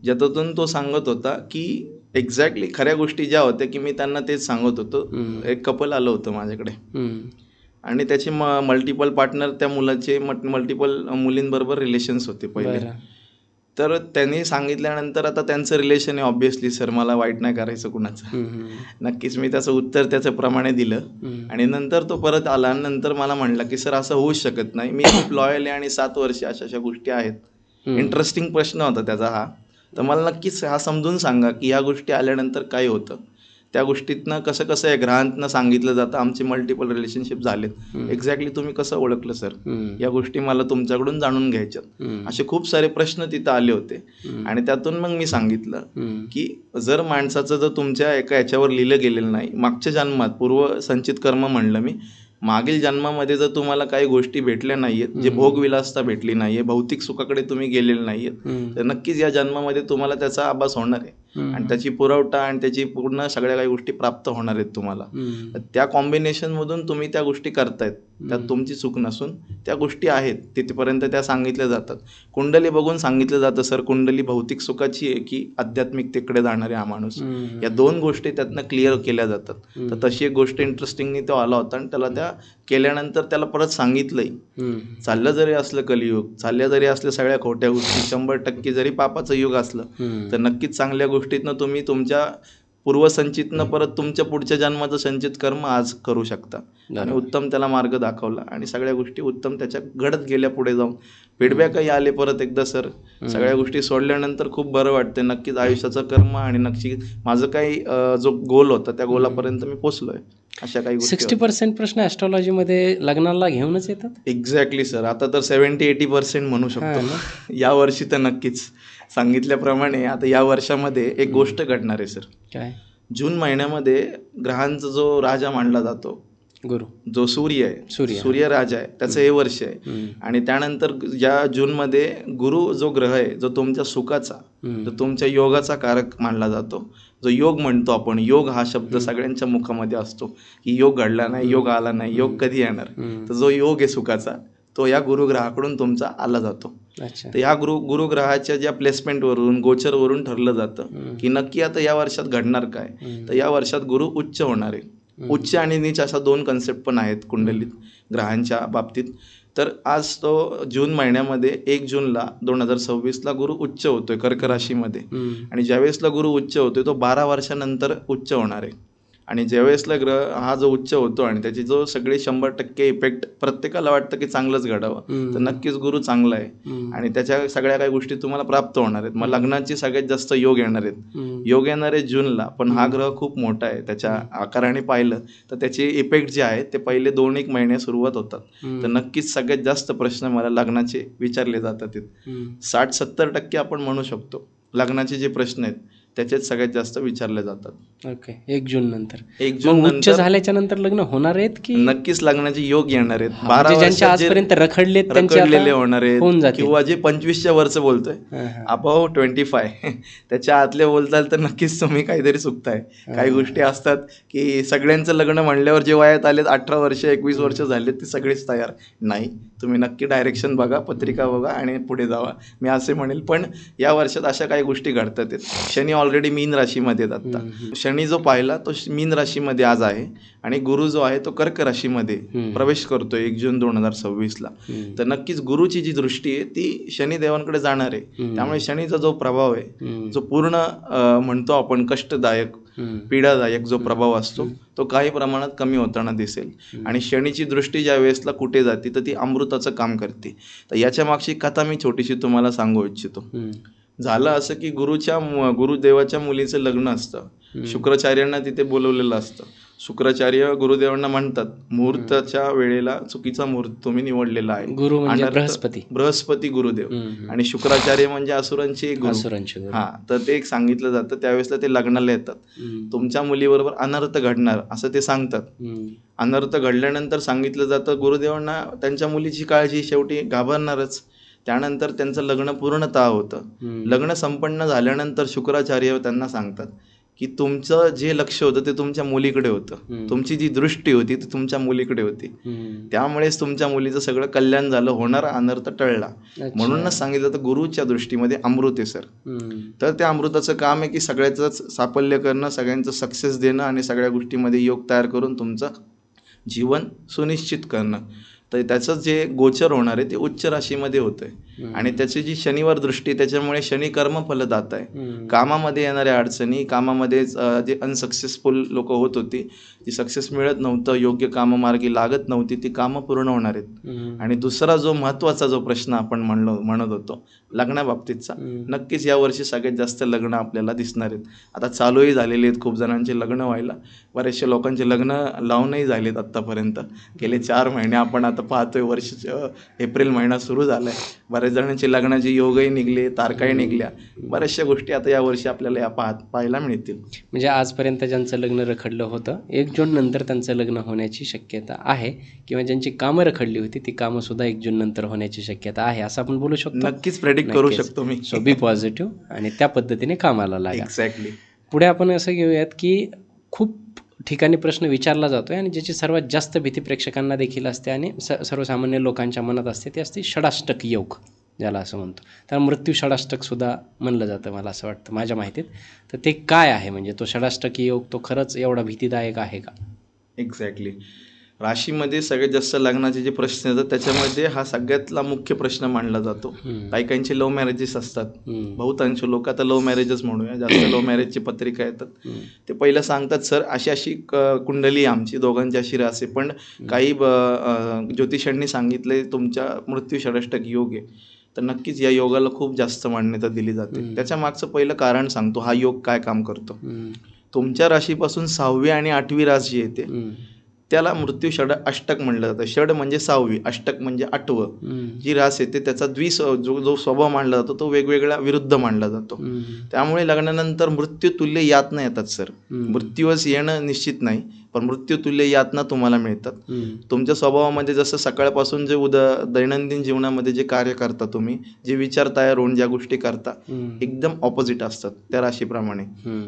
ज्यातून तो सांगत होता की एक्झॅक्टली खऱ्या गोष्टी ज्या होत्या की मी त्यांना तेच सांगत होतो. एक कपल आलं होतं माझ्याकडे आणि त्याचे मल्टिपल पार्टनर, त्या मुलाचे मल्टिपल मुलींबरोबर रिलेशन्स होते पहिले. तर त्यांनी सांगितल्यानंतर आता त्यांचं रिलेशन आहे ऑब्व्हियसली सर, मला वाईट नाही करायचं कुणाचं. नक्कीच मी त्याचं उत्तर त्याच्याप्रमाणे दिलं आणि नंतर तो परत आला आणि नंतर मला म्हणला की सर असं होऊच शकत नाही, मी खूप लॉयल आहे आणि 7 वर्ष अशा गोष्टी आहेत. इंटरेस्टिंग प्रश्न होता त्याचा हा. तर मला नक्कीच हा समजून सांगा की या गोष्टी आल्यानंतर काय होतं, त्या गोष्टीतनं कसं या ग्रहांतनं सांगितलं जातं आमचे मल्टिपल रिलेशनशिप झालेत. एक्झॅक्टली तुम्ही कसं ओळखलं सर, या गोष्टी मला तुमच्याकडून जाणून घ्यायच्यात. असे खूप सारे प्रश्न तिथं आले होते आणि त्यातून मग मी सांगितलं की जर माणसाचं जर तुमच्या एका याच्यावर लिहिलं गेलेलं नाही, मागच्या जन्मात पूर्व संचित कर्म म्हणलं मी, मागील जन्मामध्ये जर तुम्हाला काही गोष्टी भेटल्या नाहीयेत, जे भोगविलासता भेटली नाहीये, भौतिक सुखाकडे तुम्ही गेलेले नाहीयेत, तर नक्कीच या जन्मामध्ये तुम्हाला त्याचा आभास होणार आहे आणि त्याची पुरवठा आणि त्याची पूर्ण सगळ्या काही गोष्टी प्राप्त होणार आहेत तुम्हाला. त्या कॉम्बिनेशन मधून तुम्ही त्या गोष्टी करतायत, त्यात तुमची चूक नसून त्या गोष्टी आहेत, तिथपर्यंत त्या सांगितल्या जातात. कुंडली बघून सांगितलं जातं सर, कुंडली भौतिक सुखाची आहे की आध्यात्मिकतेकडे जाणारे हा माणूस, या 2 गोष्टी त्यातनं क्लिअर केल्या जातात. तर तशी एक गोष्ट इंटरेस्टिंगनी तो आला होता आणि त्याला त्या केल्यानंतर त्याला परत सांगितलंय, चाललं जरी असलं कलियुग, चालल्या जरी असल्या सगळ्या खोट्या गोष्टी, 100% जरी पापाचं युग असलं तर नक्कीच चांगल्या गोष्टीतनं तुम्ही तुमच्या पूर्वसंचितनं परत तुमच्या पुढच्या जन्माचं संचित कर्म आज करू शकता. आणि उत्तम त्याला मार्ग दाखवला आणि सगळ्या गोष्टी उत्तम त्याच्या घडत गेल्या पुढे जाऊन. फीडबॅकही आले परत एकदा सर, सगळ्या गोष्टी सोडल्यानंतर खूप बरं वाटते. नक्कीच आयुष्याचं कर्म आणि नक्की माझं काही जो गोल होता त्या गोलापर्यंत मी पोचलोय. अशा काही गोष्टी 60% प्रश्न ॲस्ट्रॉलॉजीमध्ये लग्नाला घेऊनच येतात. एक्झॅक्टली सर, आता तर 70-80% म्हणू शकतो. या वर्षी तर नक्कीच सांगितल्याप्रमाणे आता या वर्षामध्ये एक गोष्ट घडणार आहे सर. काय? जून महिन्यामध्ये ग्रहांचा जो राजा मानला जातो, गुरु, जो सूर्य आहे, सूर्य राजा आहे, त्याचं हे वर्ष आहे. आणि त्यानंतर या जूनमध्ये गुरु जो ग्रह आहे, जो तुमच्या सुखाचा, जो तुमच्या योगाचा कारक मानला जातो, जो योग म्हणतो आपण, योग हा शब्द सगळ्यांच्या मुखामध्ये असतो की योग घडला नाही, योग आला नाही, योग कधी येणार. तर जो योग आहे सुखाचा, तो या गुरुग्रहाकडून तुमचा आला जातो. तर या गुरुग्रहाच्या ज्या प्लेसमेंटवरून, गोचरवरून ठरलं जातं की नक्की आता या वर्षात घडणार काय. तर या वर्षात गुरु उच्च होणार आहे. उच्च आणि नीच अशा 2 कन्सेप्ट पण आहेत कुंडलीत ग्रहांच्या बाबतीत. तर आज तो जून महिन्यामध्ये 1 जूनला 2026ला गुरु उच्च होतोय कर्क राशीमध्ये आणि ज्यावेळेसला गुरु उच्च होतोय तो 12 वर्षानंतर उच्च होणार आहे. आणि ज्यावेळेसला ग्रह हा जो उच्च होतो आणि त्याची जो सगळे 100% इफेक्ट प्रत्येकाला वाटतं की चांगलंच घडावं, तर नक्कीच गुरु चांगला आहे आणि त्याच्या सगळ्या काही गोष्टी तुम्हाला प्राप्त होणार आहेत. मग लग्नाची सगळ्यात जास्त योग येणार आहेत. योग येणार आहे जूनला, पण हा ग्रह खूप मोठा आहे. त्याच्या आकाराने पाहिलं तर त्याचे इफेक्ट जे आहेत ते पहिले 2-1 महिने सुरुवात होतात. तर नक्कीच सगळ्यात जास्त प्रश्न मला लग्नाचे विचारले जातात. 60-70% आपण म्हणू शकतो लग्नाचे जे प्रश्न आहेत त्याच्यात सगळ्यात जास्त विचारले जातात. ओके. 1 जून नंतर 1 जून उच्च नंतर झाल्याच्या नंतर लग्न होणार आहेत की नक्कीच लग्नाचे योग येणार आहेत. 12 म्हणजे ज्यांचे वर्षात जे आजपर्यंत रखडलेत त्यांचे रखडलेले आता होणार होऊन आहेत जातील. किंवा जे 25च्या वरचं बोलतोय अबाव 25 त्याच्या आतले बोलताल तर नक्कीच तुम्ही काहीतरी चुकताय. काही गोष्टी असतात की सगळ्यांचं लग्न म्हणल्यावर जे वयात आलेत 18 वर्ष 21 वर्ष झालेत ते सगळेच तयार नाही. तुम्ही नक्की डायरेक्शन बघा, पत्रिका बघा आणि पुढे जावा, मी असे म्हणेल. पण या वर्षात अशा काही गोष्टी घडतात. शनी ऑलरेडी मीन राशीमध्ये आहेत आता. शनी जो पाहिला तो मीन राशीमध्ये आज आहे आणि गुरु जो आहे तो कर्क राशीमध्ये प्रवेश करतोय 1 जून 2026ला. तर नक्कीच गुरुची जी दृष्टी आहे ती शनिदेवांकडे जाणार आहे. त्यामुळे शनीचा जो प्रभाव आहे, जो पूर्ण म्हणतो आपण कष्टदायक, पीडादायक जो प्रभाव असतो तो काही प्रमाणात कमी होताना दिसेल. आणि शनीची दृष्टी ज्या वेळेसला कुठे जाते तर ती अमृताचं काम करते. तर याच्या मागची कथा मी छोटीशी तुम्हाला सांगू इच्छितो. झालं असं की गुरुदेवाच्या मुलीचं लग्न असतं. शुक्राचार्यांना तिथे बोलवलेलं असतं. शुक्राचार्य गुरुदेवांना म्हणतात मुहूर्ताच्या वेळेला चुकीचा मुहूर्त तुम्ही निवडलेला आहे. गुरु म्हणजे आणि बृहस्पती गुरुदेव आणि शुक्राचार्य म्हणजे असुरांचे गुरु. हा, तर ते एक सांगितलं जातं. त्यावेळेसला ते लग्नाला येतात. तुमच्या मुलीबरोबर अनर्थ घडणार असं ते सांगतात. अनर्थ घडल्यानंतर सांगितलं जातं गुरुदेवांना त्यांच्या मुलीची काळजी, शेवटी घाबरणारच. त्यानंतर त्यांचं लग्न पूर्णतः होतं. लग्न संपन्न झाल्यानंतर शुक्राचार्य त्यांना सांगतात की तुमचं जे लक्ष होतं ते तुमच्या मुलीकडे होतं. तुमची जी दृष्टी होती ती तुमच्या मुलीकडे होती. त्यामुळेच तुमच्या मुलीचं सगळं कल्याण झालं, होणारा अनर्थ टळला. म्हणूनच सांगितलं तर गुरुच्या दृष्टीमध्ये अमृत आहे सर. तर त्या अमृताचं काम आहे की सगळ्याचंच साफल्य करणं, सगळ्यांचं सक्सेस देणं आणि सगळ्या गोष्टीमध्ये योग तयार करून तुमचं जीवन सुनिश्चित करणं. तर त्याचं जे गोचर होणार आहे ते उच्च राशीमध्ये होतंय आणि त्याची जी शनिवार दृष्टी, त्याच्यामुळे शनी कर्मफलदाता आहे. कामामध्ये येणाऱ्या अडचणी, कामामध्ये जे अनसक्सेसफुल लोक होत होती, जी सक्सेस मिळत नव्हतं, योग्य काममार्गी लागत नव्हती, ती कामं पूर्ण होणार आहेत. आणि दुसरा जो महत्त्वाचा जो प्रश्न आपण म्हणत होतो लग्नाबाबतीतचा, नक्कीच यावर्षी सगळ्यात जास्त लग्न आपल्याला दिसणार आहेत. आता चालूही झालेली आहेत खूप जणांचे लग्न व्हायला. बरेचशे लोकांचे लग्न लावूनही झालेत आत्तापर्यंत. गेले 4 महिने आपण आता पाहतोय. एप्रिल महिना सुरू झालाय. बऱ्याच जणांचे लग्नाचे योगही निघले, तारखाही निघल्या. बऱ्याचशा गोष्टी आता यावर्षी आपल्याला या पाहायला मिळतील. म्हणजे आजपर्यंत ज्यांचं लग्न रखडलं होतं 1 जून नंतर त्यांचं लग्न होण्याची शक्यता आहे, किंवा ज्यांची कामं रखडली होती ती कामं सुद्धा 1 जून नंतर होण्याची शक्यता आहे असं आपण बोलू शकतो. नक्कीच प्रेडिक्ट करू शकतो मी. सो बी पॉझिटिव्ह आणि त्या पद्धतीने कामाला लागा. एक्झॅक्टली. पुढे आपण असं घेऊयात की खूप ठिकाणी प्रश्न विचारला जातो आहे आणि ज्याची सर्वात जास्त भीती प्रेक्षकांना देखील असते आणि सर्वसामान्य लोकांच्या मनात असते, ते असते षडाष्टक योग, ज्याला असं म्हणतो. तर मृत्यू षडाष्टकसुद्धा म्हणलं जातं मला असं वाटतं माझ्या माहितीत. तर ते काय आहे, म्हणजे तो षडाष्टकी योग तो खरंच एवढा भीतीदायक आहे का? एक्झॅक्टली. राशीमध्ये सगळ्यात जास्त लग्नाचे जे प्रश्न येतात त्याच्यामध्ये हा सगळ्यातला मुख्य प्रश्न मानला जातो. काही लव्ह मॅरेजेस असतात. बहुतांश लोक आता लव्ह मॅरेजच म्हणूया, जास्त लव्ह मॅरेजची पत्रिका येतात. ते पहिलं सांगतात सर अशी कुंडली आमची दोघांची अशी रास आहे, पण काही ज्योतिषांनी सांगितले तुमच्या मृत्यू षडाष्टक योग आहे. तर नक्कीच या योगाला खूप जास्त मान्यता दिली जाते. त्याच्या मागचं पहिलं कारण सांगतो, हा योग काय काम करतो. तुमच्या राशीपासून 6वी आणि 8वी रास जी येते त्याला मृत्यू अष्टक म्हणलं जातं. षड म्हणजे 6वी, अष्टक म्हणजे 8वं. जी रास येते त्याचा जो स्वभाव मानला जातो तो वेगवेगळ्या विरुद्ध मानला जातो. त्यामुळे लग्नानंतर मृत्यूतुल्य यातना येतात सर. मृत्यूच येणं निश्चित नाही, पण मृत्यूतुल्य यातना तुम्हाला मिळतात. तुमच्या स्वभावामध्ये जसं सकाळपासून जे दैनंदिन जीवनामध्ये जे कार्य करता तुम्ही, जे विचार तयार होऊन ज्या गोष्टी करता, एकदम ऑपोजिट असतात त्या राशीप्रमाणे.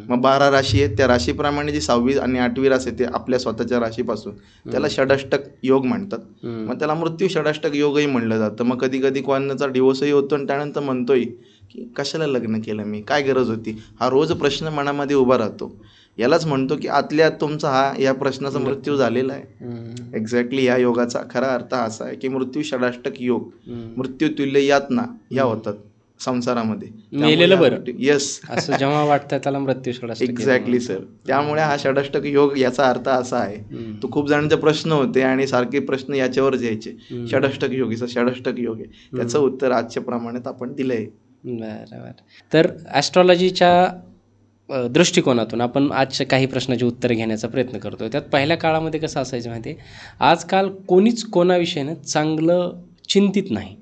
मग 12 राशी आहेत, त्या राशीप्रमाणे जी 6वी आणि 8वी रास येते आपल्या स्वतःच्या राशीपासून, त्याला षडाष्टक योग म्हणतात. मग त्याला मृत्यू षडाष्टक योगही म्हणलं जातं. मग कधी कधी कोणाचा डिवोर्सही होतो आणि त्यानंतर म्हणतोय की कशाला लग्न केलं मी, काय गरज होती. हा रोज प्रश्न मनामध्ये उभा राहतो. यालाच म्हणतो की आतल्या तुमचा या प्रश्नाचा मृत्यू झालेला आहे. एक्झॅक्टली. या योगाचा खरा अर्थ असा आहे की मृत्यू षडाष्टक योग, मृत्यूतुल्य यातना या होतात. संसारामध्ये. मेलेलं बरं. येस, असं जेव्हा वाटतं त्याला मृत्यू षडाष्टक. Exactly sir. त्यामुळे हा षडाष्टक योग याचा अर्थ असा आहे, तो खूप जणांचे प्रश्न होते आणि सारखे प्रश्न याच्यावरच यायचे, षडाष्टक योगीचा षडाष्टक योग आहे. त्याचं उत्तर आजच्या प्रमाणात आपण दिलंय. बरं. तर ॲस्ट्रॉलॉजीच्या दृष्टिकोनातून आपण आजच्या काही प्रश्नाची उत्तरं घेण्याचा प्रयत्न करतो. त्यात पहिल्या काळामध्ये कसं असायचं माहिती आहे, आजकाल कोणीच कोणाविषयीनं चांगलं चिंतित नाही.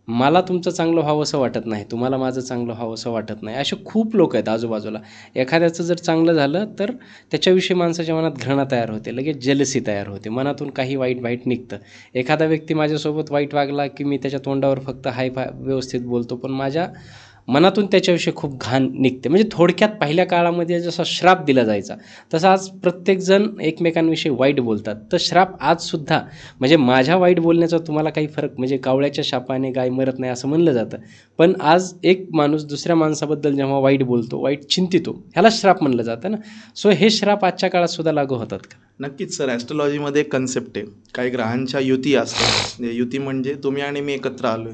मला तुमचं चांगलं व्हावं असं वाटत नाही, तुम्हाला माझं चांगलं व्हावं असं वाटत नाही, असे खूप लोक आहेत आजूबाजूला. एखाद्याचं जर चांगलं झालं तर त्याच्याविषयी माणसाच्या मनात घृणा तयार होते, लगेच जेलसी तयार होते, मनातून काही वाईट निघतं. एखादा व्यक्ती माझ्यासोबत वाईट वागला की मी त्याच्या तोंडावर फक्त हाय व्यवस्थित बोलतो, पण माझ्या मनातून त्याच्याविषयी खूप घाण निघते. म्हणजे थोडक्यात पहिल्या काळामध्ये जसा श्राप दिला जायचा तसा आज प्रत्येकजण एकमेकांविषयी वाईट बोलतात. तर श्राप आजसुद्धा म्हणजे माझ्या वाईट बोलण्याचा तुम्हाला काही फरक, म्हणजे कावळ्याच्या शापाने गाय मरत नाही असं म्हणलं जातं, पण आज एक माणूस दुसऱ्या माणसाबद्दल जेव्हा वाईट बोलतो, वाईट चिंतितो, ह्याला श्राप म्हणलं जातं ना. सो हे श्राप आजच्या काळात सुद्धा लागू होतात का? नक्कीच सर. ॲस्ट्रॉलॉजीमध्ये एक कन्सेप्ट आहे, काही ग्रहांच्या युती असतात. युती म्हणजे तुम्ही आणि मी एकत्र आलो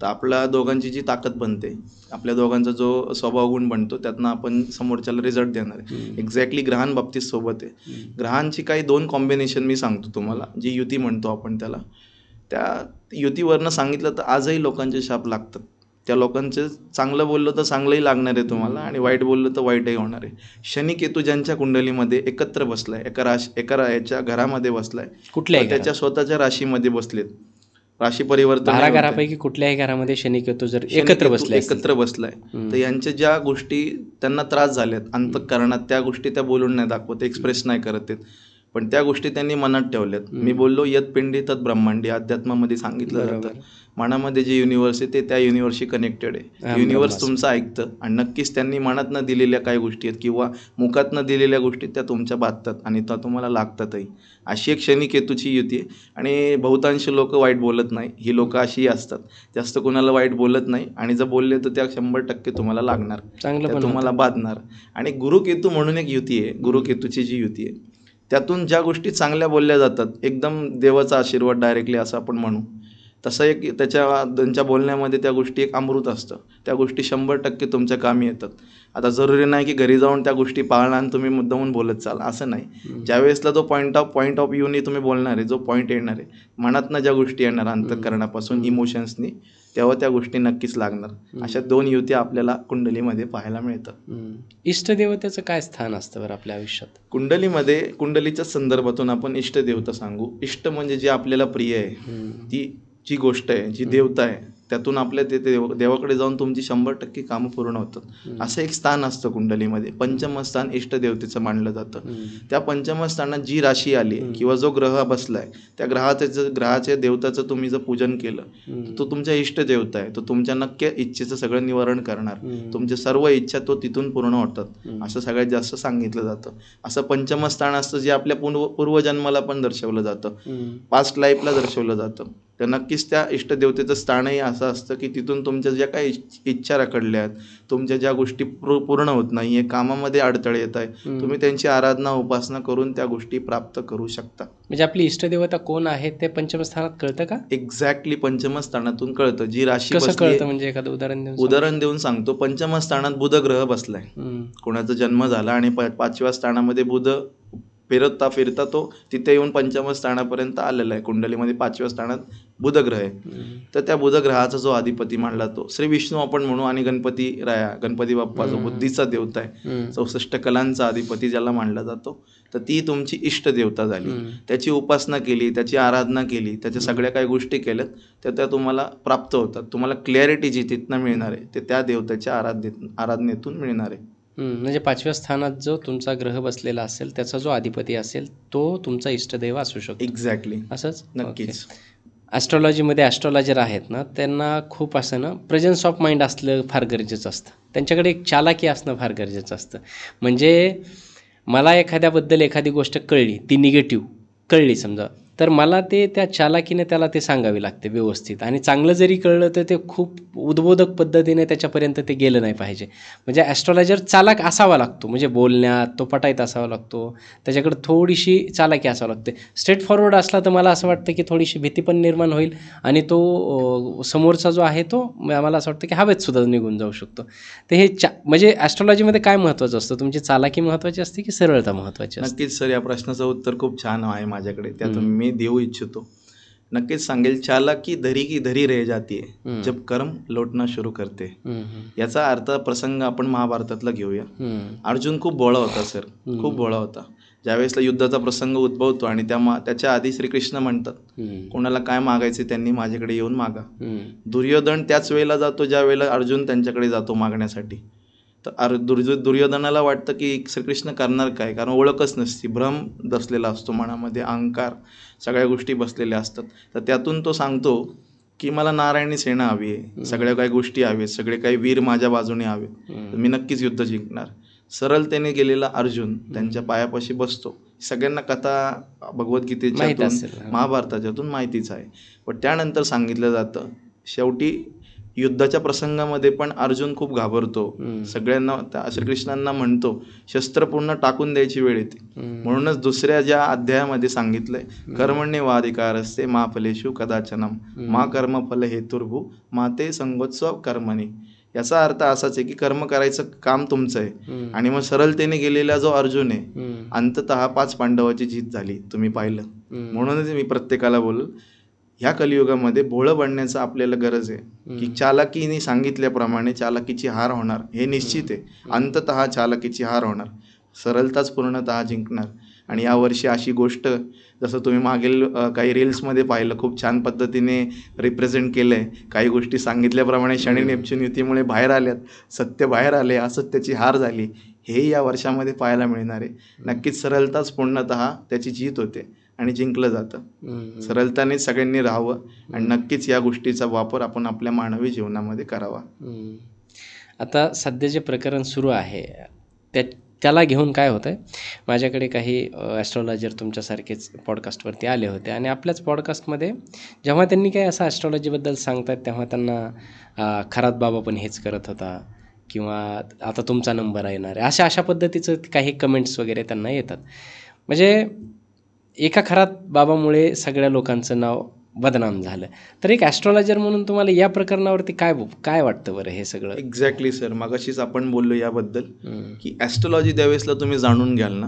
तर आपल्या दोघांची जी ताकद बनते, आपल्या दोघांचा जो स्वभाव गुण बनतो, त्यातनं आपण समोरच्याला रिझल्ट देणार आहे. एक्झॅक्टली ग्रहांबाबतीत सोबत आहे. ग्रहांची काही 2 कॉम्बिनेशन मी सांगतो तुम्हाला, जी युती म्हणतो आपण त्याला. त्या युतीवरनं सांगितलं तर आजही लोकांचे शाप लागतात. त्या लोकांचे चांगलं बोललं तर चांगलंही लागणार आहे तुम्हाला आणि वाईट बोललं तर वाईटही होणार आहे. शनी केतू ज्यांच्या कुंडलीमध्ये एकत्र बसलाय, एका याच्या घरामध्ये बसलाय, कुठल्याही त्याच्या स्वतःच्या राशीमध्ये बसलेत, राशी परिवर्तन 12 घरापैकी कुठल्याही घरामध्ये शनी केतू जर एकत्र बसलाय तर यांच्या ज्या गोष्टी त्यांना त्रास झाल्यात अंतःकरणात, त्या गोष्टी त्या बोलून नाही दाखवत, एक्सप्रेस नाही करत आहेत, पण त्या गोष्टी त्यांनी मनात ठेवल्यात. मी बोललो यत पिंडी तत् ब्रह्मांडी, अध्यात्मामध्ये सांगितलं जातं. मनामध्ये जे युनिव्हर्स आहे ते त्या युनिव्हर्सशी कनेक्टेड आहे. युनिव्हर्स तुमचं ऐकतं आणि नक्कीच त्यांनी मनात न दिलेल्या काही गोष्टी आहेत किंवा मुखात न दिलेल्या गोष्टी त्या तुमच्या बाधतात आणि त्या तुम्हाला लागतातही. अशी एक शनी केतूची युती आहे आणि बहुतांश लोक वाईट बोलत नाही. ही लोक अशी असतात, जास्त कोणाला वाईट बोलत नाही आणि जर बोलले तर त्या 100% तुम्हाला लागणार, त्या तुम्हाला बाधणार. आणि गुरुकेतू म्हणून एक युती आहे, गुरुकेतूची जी युती आहे त्यातून ज्या गोष्टी चांगल्या बोलल्या जातात, एकदम देवाचा आशीर्वाद डायरेक्टली असं आपण म्हणू, तसं एक त्यांच्या बोलण्यामध्ये त्या गोष्टी एक अमृत असतं. त्या गोष्टी 100% तुमच्या कामी येतात. आता जरुरी नाही की घरी जाऊन त्या गोष्टी पाळणार आणि तुम्ही मुद्दामून बोलत चाल, असं नाही. ज्यावेळेसला तो पॉईंट ऑफ व्ह्यूनी तुम्ही बोलणार आहे, जो पॉईंट येणार आहे मनातनं, ज्या गोष्टी येणार अंतःकरणापासून इमोशन्सनी, तेव्हा त्या गोष्टी नक्कीच लागणार. अशा 2 युत्या आपल्याला कुंडलीमध्ये पाहायला मिळतात. इष्टदेवतेचं काय स्थान असतं बरं आपल्या आयुष्यात? कुंडलीमध्ये कुंडलीच्या संदर्भातून आपण इष्टदेवता सांगू. इष्ट म्हणजे जे आपल्याला प्रिय आहे, ती जी गोष्ट आहे, जी देवता आहे, त्यातून आपल्या देवाकडे जाऊन तुमची 100% कामं पूर्ण होतात. असं एक स्थान असतं कुंडलीमध्ये. पंचम स्थान इष्टदेवतेचं मानलं जातं. त्या पंचम स्थानात जी राशी आली किंवा जो ग्रह बसलाय, त्या ग्रहाच्या देवताचं तुम्ही जर पूजन केलं, तो तुमच्या इष्टदेवता आहे. तो तुमच्या नक्की इच्छेचं सगळं निवारण करणार. तुमच्या सर्व इच्छा तो तिथून पूर्ण होतात, असं सगळ्यात जास्त सांगितलं जातं. असं पंचम स्थान असतं जे आपल्या पूर्वजन्माला पण दर्शवलं जातं, पास्ट लाईफला दर्शवलं जातं. तर नक्कीच त्या इष्टदेवतेचं स्थानही असं असतं की तिथून तुमच्या ज्या काही इच्छा रखडल्या आहेत, तुमच्या ज्या गोष्टी पूर्ण होत नाही आहे, कामामध्ये अडथळे येत आहे, तुम्ही त्यांची आराधना उपासना करून त्या गोष्टी प्राप्त करू शकता. म्हणजे आपली इष्टदेवता कोण आहे ते पंचमस्थानात कळतं का? एक्झॅक्टली पंचमस्थानातून कळतं. जी राशी कसं कळतं, म्हणजे एखादं उदाहरण देऊन सांगतो. पंचमस्थानात बुध ग्रह बसलाय, कोणाचा जन्म झाला आणि 5व्या स्थानामध्ये बुध फिरता तो तिथे येऊन 5व्या स्थानापर्यंत आलेला आहे. कुंडलीमध्ये 5व्या स्थानात बुध ग्रह आहे. तर त्या बुध ग्रहाचा जो अधिपती मानला तो श्री विष्णू आपण म्हणू, आणि गणपती बाप्पा जो बुद्धीचा देवता आहे, 64 कलांचा अधिपती ज्याला मानला जातो, तर ती तुमची इष्ट देवता झाली. त्याची उपासना केली, त्याची आराधना केली, त्याच्या सगळ्या काही गोष्टी केल्यात, तर त्या तुम्हाला प्राप्त होतात. तुम्हाला क्लॅरिटी जी तिथनं मिळणार आहे ते त्या देवतेच्या आराधनेतून मिळणार आहे. म्हणजे 5व्या स्थानात जो तुमचा ग्रह बसलेला असेल, त्याचा जो अधिपती असेल, तो तुमचा इष्टदेव असू शकतो. एक्झॅक्टली, असंच. नक्कीच. ॲस्ट्रॉलॉजीमध्ये ॲस्ट्रॉलॉजर आहेत ना, त्यांना खूप असं ना प्रेझन्स ऑफ माइंड असलं फार गरजेचं असतं. त्यांच्याकडे एक चालाकी असणं फार गरजेचं असतं. म्हणजे मला एखाद्याबद्दल एखादी गोष्ट कळली, ती निगेटिव्ह कळली समजा, तर मला ते त्या चालाकीने त्याला ते सांगावे लागते व्यवस्थित, आणि चांगलं जरी कळलं तर ते खूप उद्बोधक पद्धतीने त्याच्यापर्यंत ते गेलं नाही पाहिजे. म्हणजे ॲस्ट्रॉलॉजर चालाक असावा लागतो, म्हणजे बोलण्यात तो पटाईत असावा लागतो, त्याच्याकडे थोडीशी चालाकी असावं लागते. स्ट्रेट फॉरवर्ड असला तर मला असं वाटतं की थोडीशी भीती पण निर्माण होईल, आणि तो समोरचा जो आहे तो मला असं वाटतं की हवेत सुद्धा निघून जाऊ शकतो. तर हे म्हणजे ॲस्ट्रॉलॉजीमध्ये काय महत्त्वाचं असतं, तुमची चालाकी महत्त्वाची असते की सरळता महत्त्वाची असते? नक्कीच सर, या प्रश्नाचं उत्तर खूप छान आहे माझ्याकडे, त्यातून मी देऊ इच्छितो. नक्कीच सांगेल, चालाकी धरी की धरी रह जाती है जब कर्म लौटना शुरू करते. याचा अर्थ प्रसंग आपण महाभारतातला घेऊया. अर्जुन खूप भोळा होता सर, खूप भोळा होता. ज्यावेळेसला युद्धाचा प्रसंग उद्भवतो आणि त्याच्या आधी श्रीकृष्ण म्हणतात, कोणाला काय मागायचे त्यांनी माझ्याकडे येऊन मागा. दुर्योधन त्याच वेळेला जातो ज्या वेळेला अर्जुन त्यांच्याकडे जातो मागण्यासाठी. तर दुर्योधनाला वाटतं की श्रीकृष्ण करणार काय, कारण ओळखच नसती, भ्रम बसलेला असतो मनामध्ये, अहंकार, सगळ्या गोष्टी बसलेल्या असतात. तर त्यातून तो सांगतो की मला नारायणी सेना हवी आहे, सगळ्या काही गोष्टी हवेत, सगळे काही वीर माझ्या बाजूने हवेत, तर मी नक्कीच युद्ध जिंकणार. सरळतेने गेलेला अर्जुन त्यांच्या पायापाशी बसतो. सगळ्यांना कथा भगवद्गीतेच्या, महाभारताच्यातून माहितीच आहे. पण त्यानंतर सांगितलं जातं, शेवटी युद्धाच्या प्रसंगामध्ये पण अर्जुन खूप घाबरतो. सगळ्यांना श्रीकृष्णांना म्हणतो शस्त्र पूर्ण टाकून द्यायची वेळ येते. म्हणूनच दुसऱ्या ज्या अध्यायामध्ये सांगितलंय, कर्मण्येवाधिकारस्ते मा फलेषु कदाचनम मा कर्मफल हेतुर्भू मा ते संगोत्सव कर्मणी. याचा अर्थ असाच आहे की कर्म करायचं काम तुमचं आहे. आणि मग सरळतेने गेलेला जो अर्जुन आहे, अंततः 5 पांडवाची जीत झाली, तुम्ही पाहिलं. म्हणूनच मी प्रत्येकाला बोलल, ह्या कलियुगामध्ये भोळं बनण्याचं आपल्याला गरज आहे की चालाकीने सांगितल्याप्रमाणे चालाकीची हार होणार हे निश्चित आहे. अंततः चालाकीची हार होणार, सरळताच पूर्णतः जिंकणार. आणि यावर्षी अशी गोष्ट, जसं तुम्ही मागील काही रील्समध्ये पाहिलं, खूप छान पद्धतीने रिप्रेझेंट केलं आहे. काही गोष्टी सांगितल्याप्रमाणे शनी नेपच्यून युतीमुळे बाहेर आल्यात, सत्य बाहेर आले, असत्याची हार झाली, हे या वर्षामध्ये पाहायला मिळणार आहे. नक्कीच सरळताच पूर्णतः त्याची जीत होते आणि जिंकलं जातं. सरळताने सगळ्यांनी राहावं आणि नक्कीच या गोष्टीचा वापर आपण आपल्या मानवी जीवनामध्ये करावा. आता सध्या जे प्रकरण सुरू आहे त्याला घेऊन काय होतं आहे, माझ्याकडे काही ॲस्ट्रॉलॉजर तुमच्यासारखेच पॉडकास्टवरती आले होते, आणि आपल्याच पॉडकास्टमध्ये जेव्हा त्यांनी काही असं ॲस्ट्रॉलॉजीबद्दल सांगतात तेव्हा त्यांना खरात बाबा पण हेच करत होता, किंवा आता तुमचा नंबर येणार आहे, अशा पद्धतीचं काही कमेंट्स वगैरे त्यांना येतात. म्हणजे एका खरात बाबामुळे सगळ्या लोकांचं नाव बदनाम झालं. तर एक ॲस्ट्रॉलॉजर म्हणून तुम्हाला या प्रकरणावरती काय वाटतं बरं हे सगळं? एक्झॅक्टली सर, मगाशीच आपण बोललो याबद्दल की ॲस्ट्रॉलॉजी ज्यावेळेसला तुम्ही जाणून घ्याल ना,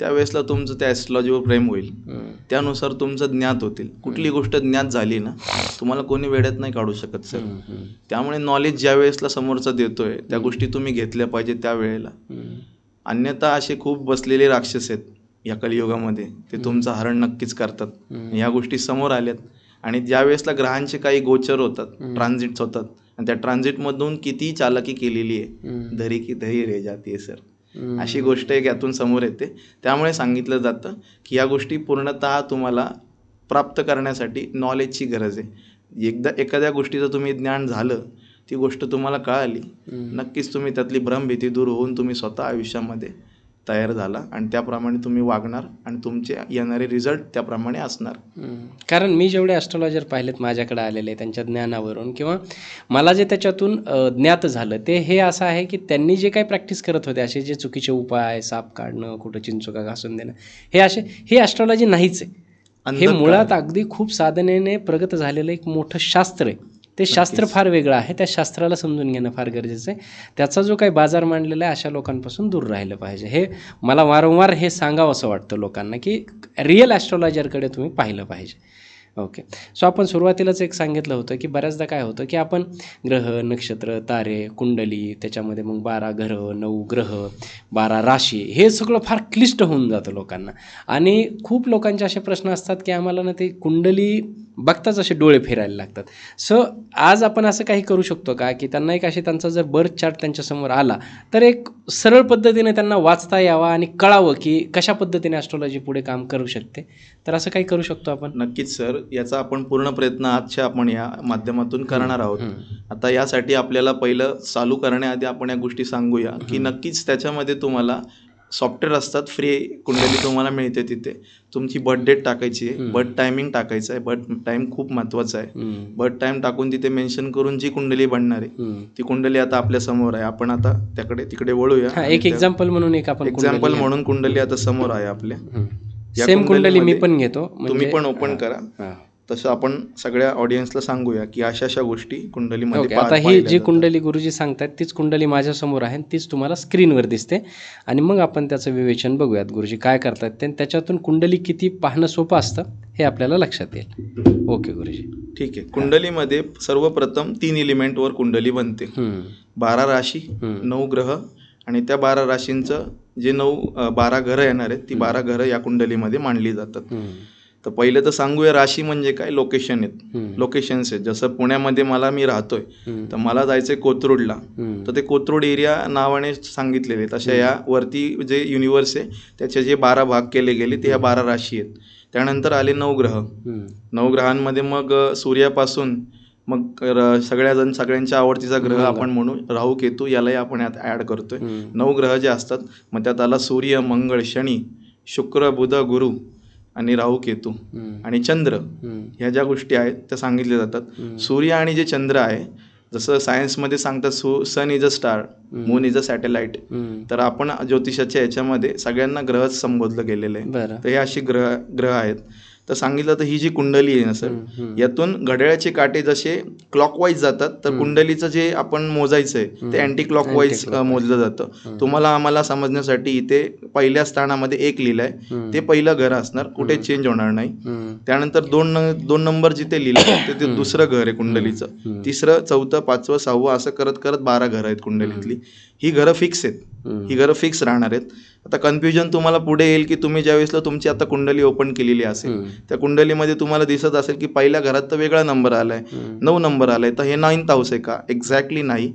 त्यावेळेसला तुमचं त्या ॲस्ट्रॉलॉजीवर प्रेम होईल, त्यानुसार तुमचं ज्ञात होतील. कुठली गोष्ट ज्ञात झाली ना, तुम्हाला कोणी वेड्यात नाही काढू शकत सर. त्यामुळे नॉलेज ज्या वेळेसला समोरचा देतोय त्या गोष्टी तुम्ही घेतल्या पाहिजे त्या वेळेला. अन्यथा असे खूप बसलेले राक्षस आहेत या कलियुगामध्ये, ते तुमचं हरण नक्कीच करतात. या गोष्टी समोर आल्यात, आणि ज्या वेळेसला ग्रहांचे काही गोचर होतात, ट्रान्झिट्स होतात, आणि त्या ट्रान्झिटमधून किती चालाकी केलेली आहे, धरी की धरी रह जाती है सर, अशी गोष्ट एक यातून समोर येते. त्यामुळे सांगितलं जातं की या गोष्टी पूर्णतः तुम्हाला प्राप्त करण्यासाठी नॉलेजची गरज आहे. एकदा एखाद्या गोष्टीचं तुम्ही ज्ञान झालं, ती गोष्ट तुम्हाला कळाली, नक्कीच तुम्ही त्यातली भ्रमभीती दूर होऊन तुम्ही स्वतः आयुष्यामध्ये तयार झाला आणि त्याप्रमाणे तुम्ही वागणार आणि तुमचे येणारे रिझल्ट त्याप्रमाणे असणार. कारण मी जेवढे ॲस्ट्रॉलॉजर पाहिलेत माझ्याकडे आलेले त्यांच्या ज्ञानावरून, किंवा मला जे त्याच्यातून ज्ञात झालं ते हे असं आहे की त्यांनी जे काही प्रॅक्टिस करत होते, असे जे चुकीचे उपाय, साप काढणं, कुठं चिंचोका घासून देणं, हे ॲस्ट्रॉलॉजी नाहीच आहे. हे मुळात अगदी खूप साधनेने प्रगत झालेलं एक मोठं शास्त्र आहे. ते शास्त्र फार वेगळं आहे, त्या शास्त्राला समजून घेणं फार गरजेचं आहे. त्याचा जो काही बाजार मांडलेला आहे अशा लोकांपासून दूर राहिलं पाहिजे. हे मला वारंवार हे सांगावं असं वाटतं लोकांना की रिअल ॲस्ट्रॉलॉजरकडे तुम्ही पाहिलं पाहिजे. ओके, सो आपण सुरुवातीलाच एक सांगितलं होतं की बऱ्याचदा काय होतं की आपण ग्रह, नक्षत्र, तारे, कुंडली, त्याच्यामध्ये मग 12 ग्रह, 9 ग्रह, 12 राशी, हे सगळं फार क्लिष्ट होऊन जातं लोकांना. आणि खूप लोकांचे असे प्रश्न असतात की आम्हाला ना ते कुंडली बघताच असे डोळे फिरायला लागतात. सो आज आपण असं काही करू शकतो का की त्यांना एक अशी त्यांचा जर बर्थ चार्ट त्यांच्यासमोर आला तर एक सरळ पद्धतीने त्यांना वाचता यावा आणि कळावं की कशा पद्धतीने ॲस्ट्रॉलॉजी पुढे काम करू शकते, तर असं काही करू शकतो आपण? नक्कीच सर, याचा आपण पूर्ण प्रयत्न आजच्या आपण या माध्यमातून करणार आहोत. आता यासाठी आपल्याला पहिलं चालू करण्याआधी आपण या गोष्टी सांगूया की नक्कीच त्याच्यामध्ये तुम्हाला सॉफ्टवेअर असतात फ्री कुंडली तुम्हाला मिळते तिथे. तुमची बर्थ डेट टाकायची आहे, बर्थ टायमिंग टाकायचं आहे. बर्थ टाइम खूप महत्त्वाचा आहे. बर्थ टाइम टाकून तिथे मेन्शन करून जी कुंडली बनणार आहे ती कुंडली आता आपल्या समोर आहे. आपण आता तिकडे वळूया. एक एक्झाम्पल म्हणून एक्झाम्पल म्हणून कुंडली आता समोर आहे आपल्या. सेम कुंडली मी पण घेतो, तुम्ही पण ओपन करा. तसं आपण सगळ्या ऑडियन्सला सांगूया की अशा गोष्टी कुंडलीमध्ये. आता ही जी कुंडली गुरुजी सांगतात तीच कुंडली माझ्यासमोर आहे, तीच तुम्हाला स्क्रीनवर दिसते. आणि मग आपण त्याचं विवेचन बघूयात गुरुजी काय करतात ते, त्याच्यातून कुंडली किती पाहणं सोपं असतं हे आपल्याला लक्षात येईल. ओके गुरुजी, ठीक आहे. कुंडलीमध्ये सर्वप्रथम 3 एलिमेंटवर कुंडली बनते. 12 राशी, 9 ग्रह आणि त्या 12 राशींचं जे 12 घरं येणार आहेत ती 12 घरं या कुंडलीमध्ये मांडली जातात. तर पहिले तर सांगूया राशी म्हणजे काय. लोकेशन आहेत, लोकेशन्स आहेत. जसं पुण्यामध्ये मी राहतोय तर मला जायचंय कोथरूडला, तर ते कोथरूड एरिया नावाने सांगितलेले. तशा या वरती जे युनिवर्स आहे त्याचे जे 12 भाग केले गेले ते ह्या 12 राशी आहेत. त्यानंतर आले 9 ग्रह. 9 ग्रहांमध्ये मग सूर्यापासून मग सगळ्यांच्या आवडतीचा ग्रह आपण म्हणू राहू केतू, यालाही आपण यात ॲड करतोय. 9 ग्रह जे असतात मग त्यात आला सूर्य, मंगळ, शनी, शुक्र, बुध, गुरु आणि राहू केतू आणि चंद्र. ह्या ज्या गोष्टी आहेत त्या सांगितल्या जातात. सूर्य आणि जे चंद्र आहे, जसं सायन्समध्ये सांगतात sun is a star, moon is a satellite, तर आपण ज्योतिषाच्या याच्यामध्ये सगळ्यांना ग्रहच संबोधलं गेलेलं आहे. तर हे अशी ग्रह आहेत. तर सांगितलं तर ही जी कुंडली आहे ना सर, यातून घड्याळाचे काटे जसे क्लॉकवाईज जातात तर कुंडलीचं जे आपण मोजायचंय ते अँटी क्लॉकवाईज मोजलं जातं. तुम्हाला आम्हाला समजण्यासाठी इथे पहिल्या स्थानामध्ये 1 लिहिलंय, ते पहिलं घर असणार, कुठे चेंज होणार नाही. त्यानंतर 2 नंबर जिथे लिहिलं ते दुसरं घर आहे कुंडलीचं. 3रं, 4थं, 5वं, 6वं असं करत करत 12 घरं आहेत कुंडलीतली. ही घरं फिक्स आहेत, ही घरं फिक्स राहणार आहेत. आता कन्फ्युजन तुम्हाला पुढे येईल की तुम्ही ज्यावेळेसला तुमची आता कुंडली ओपन केलेली असेल त्या कुंडलीमध्ये तुम्हाला दिसत असेल की पहिल्या घरात तर वेगळा नंबर आलाय, 9 नंबर आलाय, तर हे 9th हाऊस आहे का? एक्झॅक्टली नाही.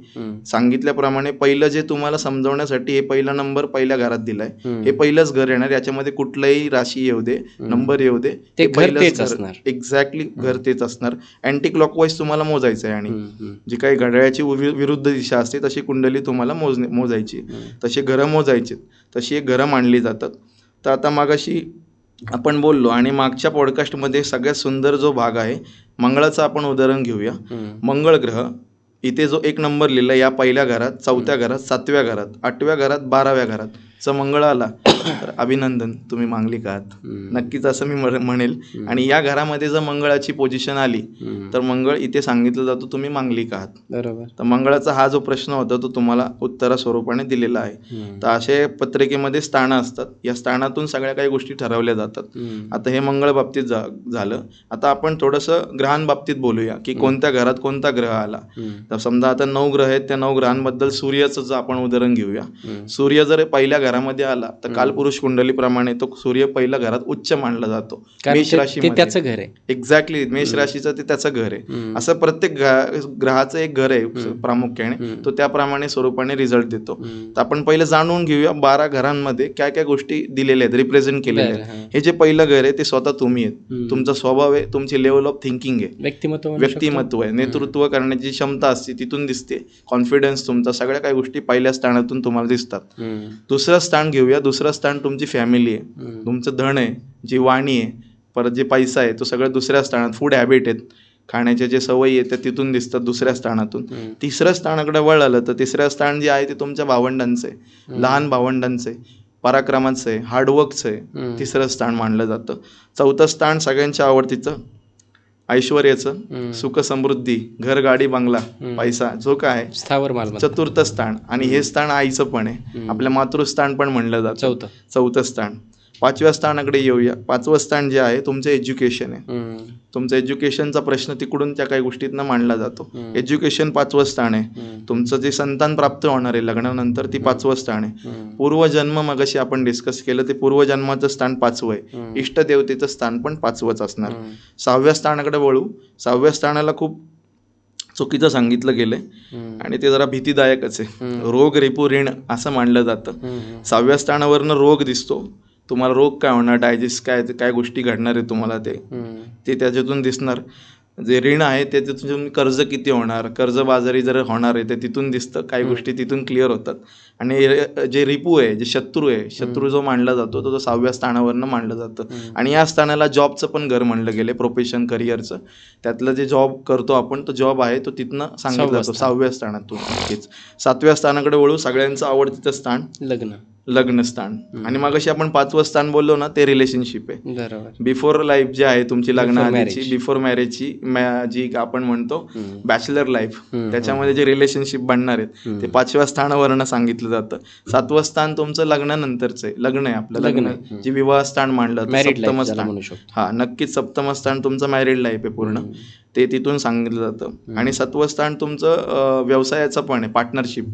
सांगितल्याप्रमाणे पहिलं जे तुम्हाला समजवण्यासाठी हे पहिला नंबर पहिल्या घरात दिलाय, हे पहिलंच घर येणार. याच्यामध्ये कुठलाही राशी येऊ दे, नंबर येऊ दे, ते पहिलंच घर. एक्झॅक्टली घर तेच असणार. अँटी क्लॉकवाईज तुम्हाला मोजायचं आहे आणि जी काही घड्याळाची विरुद्ध दिशा असते तशी कुंडली तुम्हाला मोजायची, तशी घरं मोजायची, तशी एक घरं मांडली जातात. तर आता मागाशी आपण बोललो आणि मागच्या पॉडकास्टमध्ये सगळ्यात सुंदर जो भाग आहे मंगळाचं आपण उदाहरण घेऊया. मंगळ ग्रह इथे जो 1 नंबर लिहिला या पहिल्या घरात, 4थ्या घरात, 7व्या घरात, 8व्या घरात, 12व्या घरात मंगळ आला तर अभिनंदन, तुम्ही मांगलिक आहात नक्कीच असं मी म्हणेल. आणि या घरामध्ये जर मंगळाची पोझिशन आली तर मंगळ इथे सांगितलं जातं तुम्ही मांगलिक आहात. बरोबर. तर मंगळाचा हा जो प्रश्न होता तो तुम्हाला उत्तरा स्वरूपाने दिलेला आहे. तर असे पत्रिकेमध्ये स्थानं असतात, या स्थानातून सगळ्या काही गोष्टी ठरवल्या जातात. आता हे मंगळ बाबतीत झालं. आता आपण थोडंसं ग्रहांबाबतीत बोलूया की कोणत्या घरात कोणता ग्रह आला. तर समजा आता 9 ग्रह आहेत, त्या 9 ग्रहांबद्दल सूर्याचं जर आपण उदाहरण घेऊया. सूर्य जर पहिल्या घरामध्ये आला तर कालपुरुष कुंडलीप्रमाणे तो सूर्य पहिल्या घरात उच्च मानला जातो. मेष राशीमध्ये त्याचं घर आहे. एक्झॅक्टली, मेष राशीचं ते त्याचं घर आहे. असं प्रत्येक ग्रहाचं एक घर आहे प्रामुख्याने, तो त्याप्रमाणे स्वरूपाने रिझल्ट देतो. तर आपण पहिले जाणून घेऊया 12 घरांमध्ये काय काय गोष्टी दिलेल्या आहेत, रिप्रेझेंट केलेल्या आहेत. हे जे पहिलं घर आहे ते स्वतः तुम्ही आहेत, तुमचा स्वभाव आहे, तुमची लेवल ऑफ थिंकिंग आहे, व्यक्तिमत्व आहे, नेतृत्व करण्याची क्षमता असते तिथून दिसते, कॉन्फिडन्स तुमचा, सगळ्या काही गोष्टी पहिल्या स्थानातून तुम्हाला दिसतात. दुसरं स्थान घेऊया. दुसरं स्थान तुमची फॅमिली आहे, तुमचं धन आहे, जी वाणी आहे, परत जे पैसा आहे तो सगळं दुसऱ्या स्थानात. फूड हॅबिट आहेत, खाण्याच्या जे सवयी आहेत त्या तिथून दिसतात दुसऱ्या स्थानातून. तिसऱ्या स्थानाकडे वळालं तर तिसऱ्या स्थान जे आहे ते तुमच्या भावंडांचं आहे, लहान भावंडांचं आहे, पराक्रमाचं आहे, हार्डवर्कचं आहे, तिसरं स्थान मानलं जातं. 4थं स्थान सगळ्यांच्या आवडतीचं ऐश्वर्याचं, सुख समृद्धी, घर, गाडी, बंगला, पैसा, जो काय आहे स्थावर मालमत्ता. 4थं स्थान, आणि हे स्थान आईचं पण आहे, आपल्या मातृस्थान पण म्हणलं जातं. 4थं स्थान. 5व्या स्थानाकडे येऊया. 5वं स्थान जे आहे तुमचं एज्युकेशन आहे. तुमचं एज्युकेशनचा प्रश्न तिकडून त्या काही गोष्टीतनं मांडला जातो. एज्युकेशन 5वं स्थान आहे. तुमचं जे संतान प्राप्त होणार आहे लग्नानंतर ती 5वं स्थान आहे. पूर्वजन्म मगाशी आपण डिस्कस केलं, ते पूर्वजन्माचं स्थान 5वं आहे. इष्टदेवतेचं स्थान पण 5वंच असणार. 6व्या स्थानाकडे वळू. 6व्या स्थानाला खूप चुकीचं सांगितलं गेलंय आणि ते जरा भीतीदायकच आहे. रोग, रिपू, ऋण असं मानलं जातं. 6व्या स्थानावरनं रोग दिसतो. तुम्हाला रोग काय होणार, डायजेस्ट काय गोष्टी घडणार आहे तुम्हाला ते त्याच्यातून दिसणार. जे ऋण आहे ते तिथून कर्ज किती होणार, कर्जबाजारी जर होणार आहे ते तिथून दिसतं, काही गोष्टी तिथून क्लिअर होतात. आणि जे रिपू आहे, जे शत्रू आहे, शत्रू जो मांडला जातो तो 6व्या स्थानावरनं मांडलं जातं. आणि या स्थानाला जॉबचं पण घर म्हणलं गेलं, प्रोफेशन करिअरचं. त्यातलं जे जॉब करतो आपण तो जॉब आहे तो तिथनं सांगितलं जातो 6व्या स्थानातून. नक्कीच 7व्या स्थानाकडे वळू. सगळ्यांचं आवडतीचं स्थान लग्न स्थान. आणि मगाशी आपण 5वं स्थान बोललो ना, ते रिलेशनशिप आहे. बरोबर. बिफोर लाईफ जी आहे तुमची लग्नाआधीची, बिफोर मॅरेजची जी आपण म्हणतो बॅचलर लाईफ, त्याच्यामध्ये जे रिलेशनशिप बनणार आहेत ते 5व्या स्थानावरनं सांगितलं जातं. 7वं स्थान तुमचं लग्नानंतरचं आहे, लग्न आहे आपलं, लग्न जे विवाह स्थान मांडलं जातं, सप्तम स्थान. हा, नक्कीच सप्तम स्थान तुमचं मॅरिड लाईफ आहे पूर्ण, ते तिथून सांगितलं जातं. आणि 7वं स्थान तुमचं व्यवसायाचं पण आहे, पार्टनरशिप.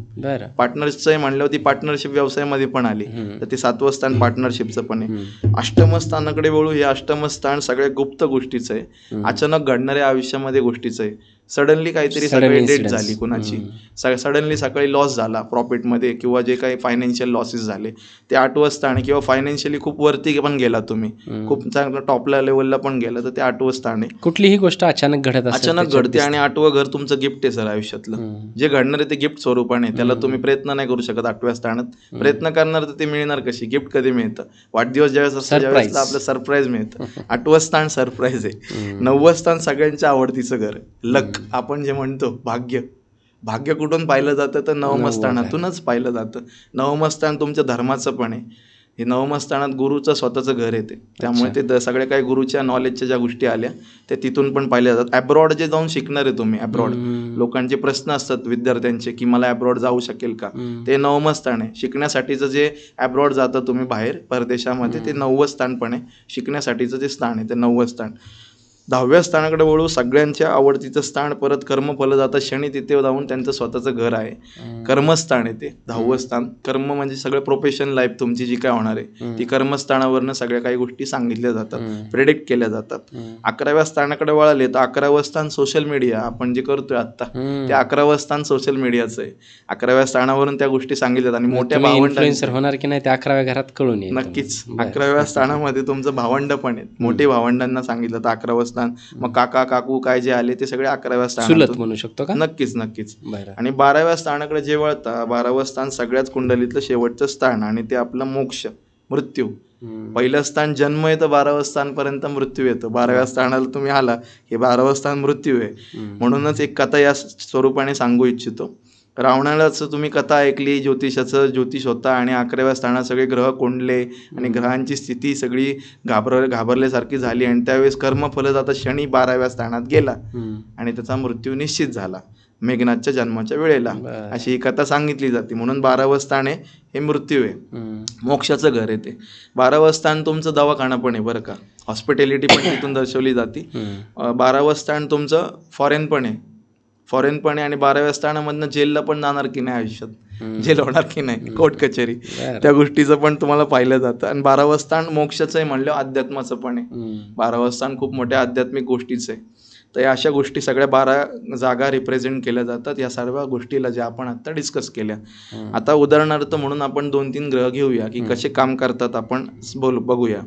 पार्टनरचं म्हणल्यावर ती पार्टनरशिप व्यवसायामध्ये पण आली, तर ते 7वं स्थान पार्टनरशिपचं पण आहे. अष्टम स्थानाकडे वळू. हे अष्टम स्थान सगळ्या गुप्त गोष्टीचं आहे, अचानक घडणाऱ्या आयुष्यामध्ये गोष्टीचं आहे. सडनली काहीतरी सकाळी डेट झाली कुणाची, सडनली सकाळी लॉस झाला प्रॉफिटमध्ये, किंवा जे काही फायनान्शियल लॉसेस झाले ते 8वं स्थान. किंवा फायनान्शियली खूप वरती पण गेला तुम्ही, खूप चांगलं टॉपला लेवलला पण गेला, तर ते 8वं स्थान आहे. कुठलीही गोष्ट अचानक घडते. आणि 8वं घर तुमचं गिफ्ट आहे सर आयुष्यातलं, जे घडणार आहे ते गिफ्ट स्वरूपाने. त्याला तुम्ही प्रयत्न नाही करू शकत. 8व्या स्थानात प्रयत्न करणार तर ते मिळणार कशी, गिफ्ट कधी मिळतं, वाढदिवस ज्यावेळेस असतो त्यावेळेस आपलं सरप्राईज मिळतं. 8वं स्थान सरप्राईज आहे. 9वं स्थान सगळ्यांच्या आवडतीचं घर, लक आपण जे म्हणतो, भाग्य कुठून पाहिलं जातं तर 9व्या स्थानातूनच पाहिलं जातं. 9वं स्थान तुमच्या धर्माचं पण आहे. हे 9व्या स्थानात गुरुचं स्वतःचं घर येते, त्यामुळे ते सगळ्या काही गुरुच्या नॉलेजच्या ज्या गोष्टी आल्या त्या तिथून पण पाहिल्या जातात. ॲब्रॉड जे जाऊन शिकणार आहे तुम्ही, ॲब्रॉड लोकांचे प्रश्न असतात विद्यार्थ्यांचे की मला ॲब्रॉड जाऊ शकेल का, ते 9वं स्थान आहे. शिकण्यासाठीचं जे ॲब्रॉड जातं तुम्ही बाहेर परदेशामध्ये, ते 9वं स्थान पण आहे. शिकण्यासाठीचं जे स्थान आहे ते 9वं स्थान. 10व्या स्थानाकडे वळू. सगळ्यांच्या आवडतीचं स्थान, परत कर्मफल जातं शनी, तिथे जाऊन त्यांचं स्वतःचं घर आहे, कर्मस्थान आहे ते 10वं स्थान. कर्म म्हणजे सगळं प्रोफेशन लाईफ तुमची जी काय होणार आहे ती कर्मस्थानावरनं सगळ्या काही गोष्टी सांगितल्या जातात, प्रेडिक्ट केल्या जातात. 11व्या स्थानाकडे वळाले तर 11वं स्थान सोशल मीडिया, आपण जे करतोय आता ते 11वं स्थान सोशल मीडियाचं आहे. 11व्या स्थानावरून त्या गोष्टी सांगितल्यात. आणि मोठ्या भावंडांचं होणार की नाही ते 11व्या घरात कळून येईल नक्कीच. 11व्या स्थानामध्ये तुमचं भावंड पण आहेत, मोठे भावंडांना सांगितलं तर 11वं स्थान. मग काका काकू काय जे आले ते सगळे 11व्या स्थानात म्हणू शकतो का? नक्कीच. आणि 12व्या स्थानाकडे जे वळता, 12वं स्थान सगळ्याच कुंडलीतलं शेवटचं स्थान, आणि ते आपलं मोक्ष, मृत्यू. पहिलं स्थान जन्म येतं, 12वं स्थान पर्यंत मृत्यू येतं. 12व्या स्थानाला तुम्ही आला, हे 12वं स्थान मृत्यू आहे. म्हणूनच एक कथा या स्वरूपाने सांगू इच्छितो. रावणालाच तुम्ही कथा ऐकली, ज्योतिष होता, आणि 11व्या स्थानात सगळे ग्रह कोंडले आणि ग्रहांची स्थिती सगळी घाबरल्यासारखी झाली. आणि त्यावेळेस कर्मफल जाता शनी 12व्या स्थानात गेला आणि त्याचा मृत्यू निश्चित झाला मेघनाथच्या जन्माच्या वेळेला, अशी ही कथा सांगितली जाते. म्हणून 12वं स्थान आहे हे मृत्यू आहे, मोक्षाचं घर आहे ते. 12वं स्थान तुमचं दवाखाना पण आहे बरं का, हॉस्पिटॅलिटी पण तिथून दर्शवली जाते. 12वं स्थान तुमचं फॉरेन पण आहे, आणि 12व्या स्थानामधनं जेलला पण जाणार की नाही, आयुष्यात जेल होणार की नाही, कोर्ट कचेरी, त्या गोष्टीचं पण तुम्हाला पाहिलं जातं. आणि 12वं स्थान मोक्षाचं आहे म्हणलं, अध्यात्माचं पण आहे. 12वं स्थान खूप मोठ्या आध्यात्मिक गोष्टीचं आहे. तर या अशा गोष्टी सगळ्या 12 जागा रिप्रेझेंट केल्या जातात या सर्व गोष्टीला, ज्या आपण आता डिस्कस केल्या. आता उदाहरणार्थ म्हणून आपण 2-3 ग्रह घेऊया की कसे काम करतात, आपण बघूया.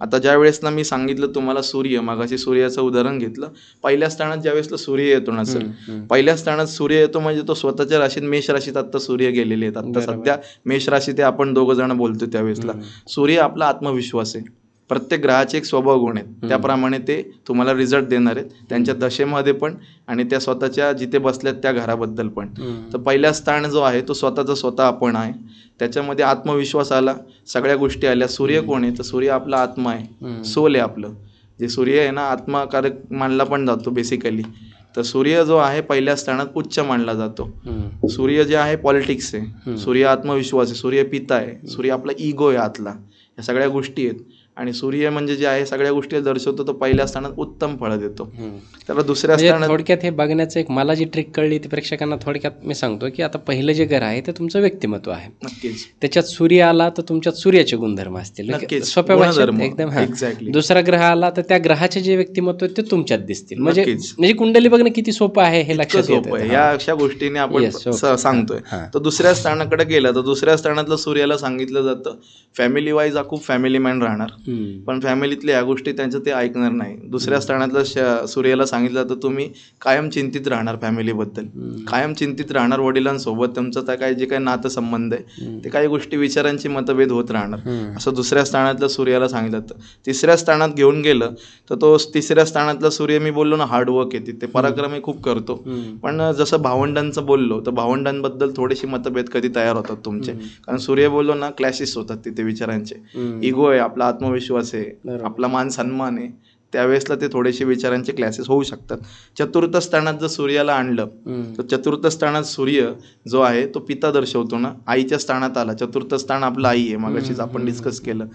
आता ज्या वेळेसला मी सांगितलं तुम्हाला सूर्य, मगाशी सूर्याचं उदाहरण घेतलं. पहिल्या स्थानात ज्या वेळेसला सूर्य येतो ना सर, पहिल्या स्थानात सूर्य येतो म्हणजे तो स्वतःच्या राशीत, मेष राशीत आता सूर्य गेलेले आहेत. आता सध्या मेष राशी ते आपण 2 जण बोलतो त्यावेळेसला. सूर्य आपला आत्मविश्वास आहे. प्रत्येक ग्रहाचे एक स्वभाव गुण आहेत, त्याप्रमाणे ते तुम्हाला रिझल्ट देणार आहेत, त्यांच्या दशेमध्ये पण आणि त्या स्वतःच्या जिथे बसल्यात त्या घराबद्दल पण. तर पहिला स्थान जो आहे तो स्वतः आपण आहे, त्याच्यामध्ये आत्मविश्वास आला, सगळ्या गोष्टी आल्या. सूर्य कोण आहे तर सूर्य आपला आत्मा आहे, सोल आहे आपलं. जे सूर्य आहे ना, आत्माकारक मानला पण जातो बेसिकली. तर सूर्य जो आहे पहिल्या स्थानात उच्च मानला जातो. सूर्य जे आहे पॉलिटिक्स आहे, सूर्य आत्मविश्वास आहे, सूर्य पिता आहे, सूर्य आपला इगो आहे आतला, या सगळ्या गोष्टी आहेत. आणि सूर्य म्हणजे जे आहे सगळ्या गोष्टी दर्शवतो, तो पहिल्या स्थानात उत्तम फळ देतो. त्याला दुसऱ्या स्थानात थोडक्यात हे बघण्याचं एक मला जी ट्रिक कळली ती प्रेक्षकांना थोडक्यात मी सांगतो की आता पहिलं जे घर आहे ते तुमचं व्यक्तिमत्व आहे. नक्कीच. त्याच्यात सूर्य आला तर तुमच्यात सूर्याचे गुणधर्म असतील, सोप्या भाषेत एकदम. एक्झॅक्टली. दुसरा ग्रह आला तर त्या ग्रहाचे जे व्यक्तिमत्व ते तुमच्यात दिसतील. म्हणजे कुंडली बघणं किती सोपं आहे हे लक्षात येतं. या अशा गोष्टीने आपण सांगतोय. तर दुसऱ्या स्थानाकडे गेला तर दुसऱ्या स्थानातलं सूर्याला सांगितलं जातं फॅमिली वाईज हा खूप फॅमिली मॅन राहणार. पण फॅमिलीतल्या या गोष्टी त्यांचं ते ऐकणार नाही. दुसऱ्या स्थानातलं सूर्याला सांगितलं तर तुम्ही कायम चिंतित राहणार फॅमिलीबद्दल, कायम चिंतित राहणार वडिलांसोबत. तुमचं त्या काही जे काही नातेसंबंध आहे ते काही गोष्टी विचारांची मतभेद होत राहणार, असं दुसऱ्या स्थानातलं सूर्याला सांगितलं. तर तिसऱ्या स्थानात घेऊन गेलं तर तो तिसऱ्या स्थानातला सूर्य, मी बोललो ना हार्डवर्क आहे तिथे, पराक्रम खूप करतो. पण जसं भावंडांचं बोललो तर भावंडांबद्दल थोडेसे मतभेद कधी तयार होतात तुमचे, कारण सूर्य बोललो ना क्लॅशेस होतात तिथे विचारांचे. इगो आहे, आपला आत्मविश्वास आहे, आपला मान सन्मान आहे, त्यावेळेसला ते थोडेसे विचारांचे क्लॅसेस होऊ शकतात. चतुर्थ स्थानात जर सूर्याला आणलं तर चतुर्थ स्थानात सूर्य जो आहे तो पिता दर्शवतो ना, आईच्या स्थानात आला. चतुर्थ स्थान आपलं आई आहे, मगाशीच आपण डिस्कस केलं.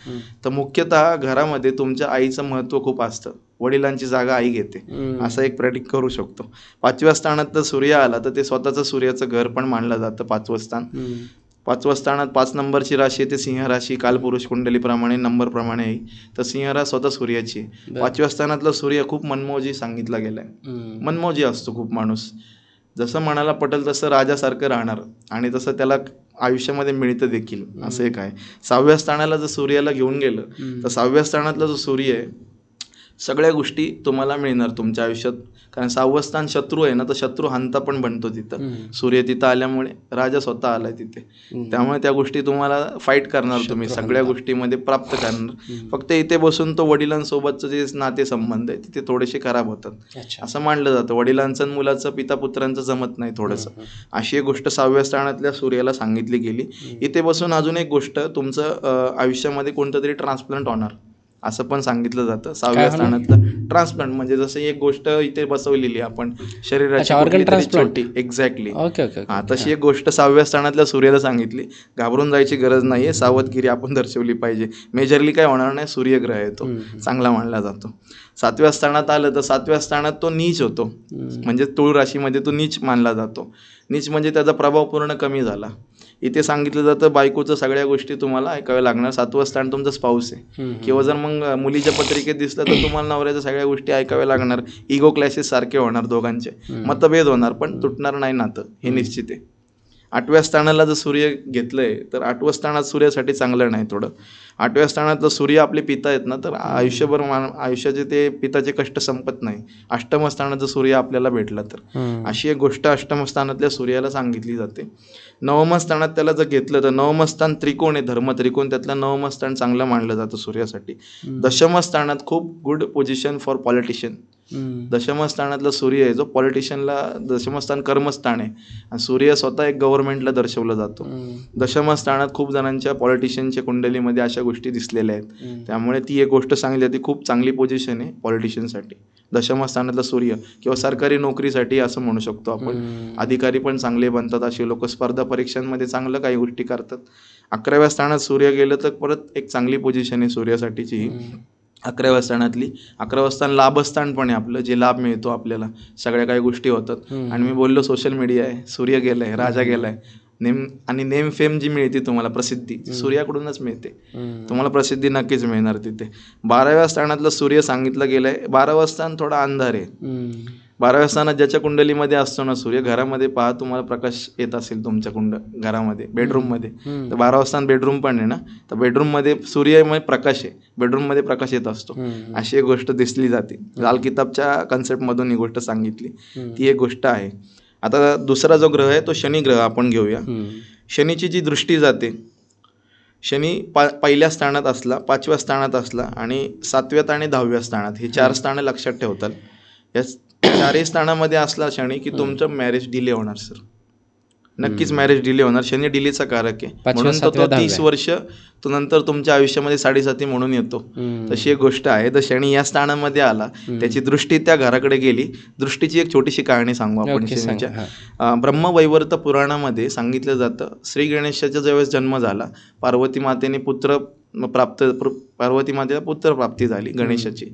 तर मुख्यतः घरामध्ये तुमच्या आईचं महत्त्व खूप असतं, वडिलांची जागा आई घेते, असं एक प्रेडिक्ट करू शकतो. पाचव्या स्थानात जर सूर्य आला तर ते स्वतःचं सूर्याचं घर पण मानलं जातं पाचवं स्थान. पाचव्या स्थानात 5 नंबरची राशी आहे, ते सिंह राशी कालपुरुष कुंडलीप्रमाणे नंबरप्रमाणे आहे, तर सिंह राशी स्वतः सूर्याची. 5व्या स्थानातला सूर्य खूप मनमोजी सांगितला गेलाय. मनमोजी असतो खूप माणूस, जसं मनाला पटेल तसं राजासारखं राहणार आणि तसं त्याला आयुष्यामध्ये मिळतं देखील, असं एक आहे. 6व्या स्थानाला जर सूर्याला घेऊन गेलं तर 6व्या स्थानातला जो सूर्य आहे सगळ्या गोष्टी तुम्हाला मिळणार तुमच्या आयुष्यात, कारण 6वं स्थान शत्रू आहे ना, तर शत्रू हंता पण बनतो तिथं. सूर्य तिथं आल्यामुळे राजा स्वतः आलाय तिथे, त्यामुळे त्या गोष्टी तुम्हाला फाईट करणार, तुम्ही सगळ्या गोष्टीमध्ये प्राप्त करणार. फक्त इथे बसून तो वडिलांसोबतचं जे नातेसंबंध आहे तिथे थोडेसे खराब होतात, असं मानलं जातं. वडिलांचं आणि मुलाचं, पिता पुत्रांचं जमत नाही थोडंसं, अशी एक गोष्ट 6व्या स्थानातल्या सूर्याला सांगितली गेली. इथे बसून अजून एक गोष्ट, तुमचं आयुष्यामध्ये कोणतं तरी ट्रान्सप्लांट होणार असं पण सांगितलं जातं. 6व्या स्थानातलं ट्रान्सप्लांट म्हणजे जसं एक गोष्ट इथे बसवलेली आपण शरीराची छोटी, एक्झॅक्टली तशी एक गोष्ट 6व्या स्थानातल्या सूर्याला सांगितली. घाबरून जायची गरज नाहीये, सावधगिरी आपण दर्शवली पाहिजे. मेजरली काय होणार नाही, सूर्यग्रह आहे तो चांगला मानला जातो. 7व्या स्थानात आलं तर 7व्या स्थानात तो नीच होतो, म्हणजे तुळ राशीमध्ये तो नीच मानला जातो. नीच म्हणजे त्याचा प्रभाव पूर्ण कमी झाला. इथे सांगितलं जातं बायकोचं सगळ्या गोष्टी तुम्हाला ऐकाव्या लागणार. 7वं स्थान तुमचं स्पाऊस आहे, किंवा जर मग मुलीच्या पत्रिकेत दिसलं तर तुम्हाला नवऱ्याच्या सगळ्या गोष्टी ऐकाव्या लागणार. इगो क्लॅशेस सारखे होणार, दोघांचे मतभेद होणार, पण तुटणार नाही नातं, हे निश्चित आहे. 8व्या स्थानाला जर सूर्य घेतलंय तर 8वं स्थानात सूर्यासाठी चांगलं नाही थोडं. 8व्या स्थानातलं सूर्य आपले पिता आहेत ना, तर आयुष्यभर आयुष्याचे ते पिताचे कष्ट संपत नाही. 8व्या स्थानात जर सूर्य आपल्याला भेटला तर अशी एक गोष्ट 8व्या स्थानातल्या सूर्याला सांगितली जाते. 9व्या स्थानात त्याला जर घेतलं तर 9वं स्थान त्रिकोण आहे, धर्म त्रिकोण, त्यातलं 9वं स्थान चांगलं मानलं जातं सूर्यासाठी. 10व्या स्थानात खूप गुड पोझिशन फॉर पॉलिटिशियन. 10व्या स्थानातला सूर्य आहे जो पॉलिटिशियनला, 10वं स्थान कर्मस्थान आहे आणि सूर्य स्वतः एक गव्हर्नमेंटला दर्शवला जातो. 10व्या स्थानात खूप जणांच्या पॉलिटिशियनच्या कुंडलीमध्ये अशा गोष्टी दिसलेल्या आहेत, त्यामुळे ती एक गोष्ट सांगली जाते खूप चांगली पोझिशन आहे पॉलिटिशियनसाठी 10व्या स्थानातला सूर्य, किंवा सरकारी नोकरीसाठी असं म्हणू शकतो आपण. अधिकारी पण चांगले बनतात, असे लोक स्पर्धा परीक्षांमध्ये चांगलं काही गोष्टी करतात. 11व्या स्थानात सूर्य गेलं तर परत एक चांगली पोझिशन आहे सूर्यासाठीची 11व्या स्थानातली. 11वं स्थान लाभस्थान पण आहे आपलं, जे लाभ मिळतो आपल्याला, सगळ्या काही गोष्टी होतात. आणि मी बोललो सोशल मीडिया आहे, सूर्य गेलाय, राजा गेलाय, नेम फेम जी मिळते तुम्हाला, प्रसिद्धी सूर्याकडूनच मिळते, तुम्हाला प्रसिद्धी नक्कीच मिळणार तिथे. 12व्या स्थानातलं सूर्य सांगितलं गेलंय. 12वं स्थान थोडा अंधार आहे. 12व्या स्थानात ज्याच्या कुंडलीमध्ये असतो ना सूर्य, घरामध्ये पहा तुम्हाला प्रकाश येत असेल तुमच्या घरामध्ये, बेडरूममध्ये, तर 12वं स्थान बेडरूम पण आहे ना, तर बेडरूममध्ये सूर्य प्रकाश आहे, बेडरूममध्ये प्रकाश येत असतो, अशी एक गोष्ट दिसली जाते. लाल किताबच्या कन्सेप्टमधून ही गोष्ट सांगितली, ती एक गोष्ट आहे. आता दुसरा जो ग्रह आहे तो शनी ग्रह आपण घेऊया. शनीची जी दृष्टी जाते, शनी पहिल्या स्थानात असला, 5व्या स्थानात असला आणि 7व्यात आणि 10व्या स्थानात, हे 4 स्थानं लक्षात ठेवतात. या 4ही स्थानामध्ये असला शनी की तुमचं मॅरेज डिले होणार सर, नक्कीच मॅरेज डिले होणार. शनी डिलेचा कारक आहे, म्हणून तो 30 वर्ष तो नंतर तुमच्या आयुष्यामध्ये 7.5 म्हणून येतो, तशी एक गोष्ट आहे. तर शनी या स्थानामध्ये आला, त्याची दृष्टी त्या घराकडे गेली. दृष्टीची एक छोटीशी कहाणी सांगू आपण शनीच्या. ब्रह्मवैवर्त पुराणामध्ये सांगितलं जातं, श्री गणेशाचा ज्यावेळेस जन्म झाला, पार्वती मातेला पुत्र प्राप्ती झाली गणेशाची.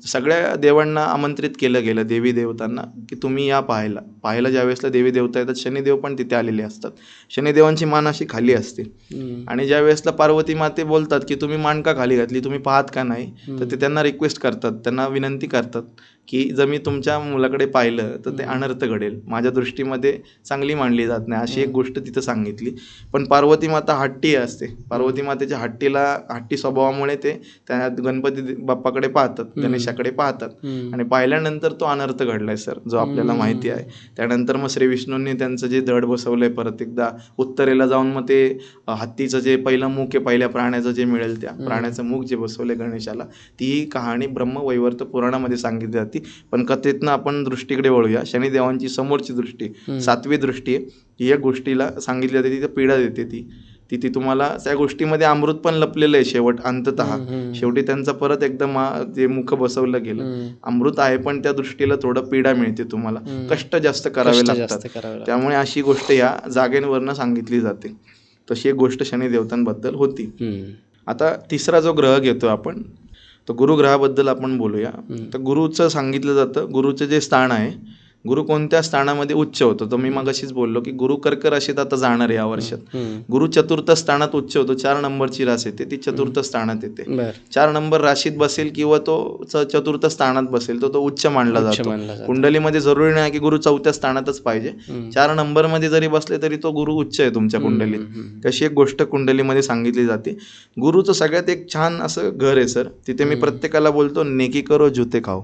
सगळ्या देवांना आमंत्रित केलं गेलं, देवी देवतांना, की तुम्ही या पाहायला ज्यावेळेसला देवी देवता येतात, शनिदेव पण तिथे आलेले असतात. शनिदेवांची मान अशी खाली असते आणि ज्या वेळेसला पार्वती माते बोलतात की तुम्ही मान का खाली घातली, तुम्ही पाहत का नाही, तर ते त्यांना रिक्वेस्ट करतात, त्यांना विनंती करतात की जर मी तुमच्या मुलाकडे पाहिलं तर ते अनर्थ घडेल, माझ्या दृष्टीमध्ये चांगली मानली जात नाही, अशी एक गोष्ट तिथं सांगितली. पण पार्वती माता हट्टी असते, पार्वती मातेच्या हट्टी स्वभावामुळे त्यामुळे ते त्या गणपती बाप्पाकडे पाहतात, गणेशाकडे पाहतात आणि पाहिल्यानंतर तो अनर्थ घडलाय सर, जो आपल्याला माहिती आहे. त्यानंतर मग श्री विष्णूंनी त्यांचं जे धड बसवलंय परत एकदा उत्तरेला जाऊन, मग ते हत्तीचं जे पहिलं मुख आहे, पहिल्या प्राण्याचं जे मिळेल त्या प्राण्याचं मुख जे बसवलंय गणेशाला, ती कहाणी ब्रह्मवैवर्त पुराणामध्ये सांगितली जाते. पण कथेतनं आपण दृष्टीकडे वळूया. शनिदेवांची समोरची दृष्टी, 7वी दृष्टी आहे, ही या गोष्टीला सांगितली जाते, तिथं पीडा देते ती तुम्हाला त्या गोष्टीमध्ये अमृत पण लपलेलं आहे अंततः शेवटी त्यांचं परत एकदम जे मुख बसवलं गेलं, अमृत आहे पण त्या दृष्टीला थोडं पीडा मिळते तुम्हाला, कष्ट जास्त करावे लागतात. त्यामुळे अशी गोष्ट या जागेवरनं सांगितली जाते. तशी एक गोष्ट शनिदेवतांबद्दल होती. आता तिसरा जो ग्रह घेतो आपण, तर गुरुग्रहाबद्दल आपण बोलूया. तर गुरुचं सांगितलं जातं, गुरुचं जे स्थान आहे, गुरु कोणत्या स्थानामध्ये उच्च होतो, तर मी मगाशीच बोललो की गुरु कर्क राशीत आता जाणार आहे या वर्षात. गुरु चतुर्थ स्थानात उच्च होतो, 4 नंबरची रास येते, ती चतुर्थ स्थानात येते. 4 नंबर राशीत बसेल किंवा तो चतुर्थ स्थानात बसेल, तो उच्च मानला जातो. कुंडलीमध्ये जरुरी नाही की गुरु 4थ्या स्थानातच पाहिजे, 4 नंबर मध्ये जरी बसले तरी तो गुरु उच्च आहे तुमच्या कुंडलीत. तशी एक गोष्ट कुंडलीमध्ये सांगितली जाते. गुरुचं सगळ्यात एक छान असं घर आहे सर, तिथे मी प्रत्येकाला बोलतो, नेकी करो जुते खाओ.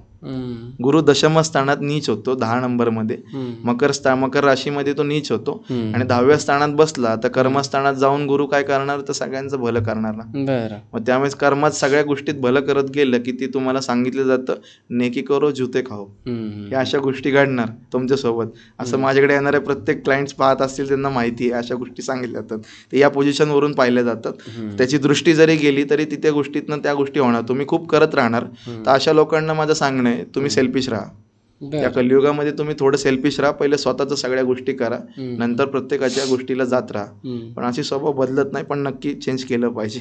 गुरु दशम स्थानात नीच होतो 10 नंबर मध्ये, मकर राशीमध्ये तो नीच होतो आणि 10व्या स्थानात बसला तर कर्मस्थानात जाऊन गुरु काय करणार, तर सगळ्यांचं भलं करणार ना. मग त्यामुळे कर्मात सगळ्या गोष्टीत भलं करत गेलं की ती तुम्हाला सांगितलं जातं, नेकी करो जुते खाओ. या अशा गोष्टी घडणार तुमच्या सोबत. असं माझ्याकडे येणारे प्रत्येक क्लायंट्स पाहत असतील, त्यांना माहिती आहे अशा गोष्टी सांगितल्या जातात, ते या पोझिशनवरून पाहिल्या जातात. त्याची दृष्टी जरी गेली तरी तिथे गोष्टीतनं त्या गोष्टी होणार, तुम्ही खूप करत राहणार. तर अशा लोकांना माझं सांगणं आहे, तुम्ही सेल्फिश राहा. या कलियुगामध्ये तुम्ही थोडं सेल्फिश राहा. पहिले स्वतःच्या सगळ्या गोष्टी करा, नंतर प्रत्येकाच्या गोष्टीला जात राहा. पण अशी स्वभाव बदलत नाही, पण नक्की चेंज केलं पाहिजे,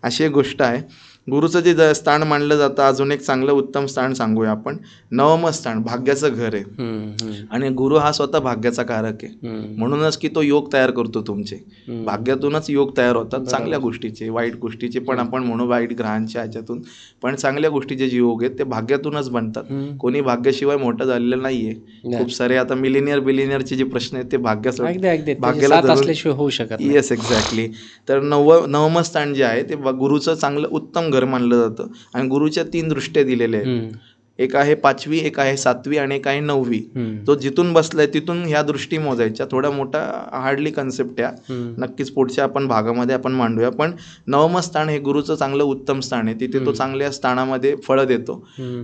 अशी एक गोष्ट आहे. गुरुचं जे स्थान मानलं जातं, अजून एक चांगलं उत्तम स्थान सांगूया आपण, 9वं स्थान भाग्याचं घर आहे. आणि गुरु हा स्वतः भाग्याचा कारक आहे, म्हणूनच की तो योग तयार करतो तुमचे. भाग्यातूनच योग तयार होतात, चांगल्या गोष्टीचे, वाईट गोष्टीचे पण आपण म्हणू, वाईट ग्रहांच्या ह्याच्यातून, पण चांगल्या गोष्टीचे जे योग आहेत ते भाग्यातूनच बनतात. कोणी भाग्याशिवाय मोठं झालेलं नाहीये. खूप सारे आता बिलिनियरचे जे प्रश्न आहेत ते भाग्याला होऊ शकत. Yes, exactly. तर 9वं स्थान जे आहे ते गुरुचं चांगलं उत्तम घर मानलं जातं. आणि गुरुच्या 3 दृष्ट्या दिलेल्या आहेत, एक आहे 5वी, एक आहे 7वी आणि एक आहे 9वी. तो जिथून बसलाय तिथून ह्या दृष्टी मोजायच्या. थोडा मोठा हार्डली कन्सेप्ट आहे, नक्कीच पुढच्या आपण भागामध्ये आपण मांडूया. पण 9वं स्थान हे गुरुचं चांगलं उत्तम स्थान आहे, तिथे तो चांगल्या स्थानामध्ये फळ देतो,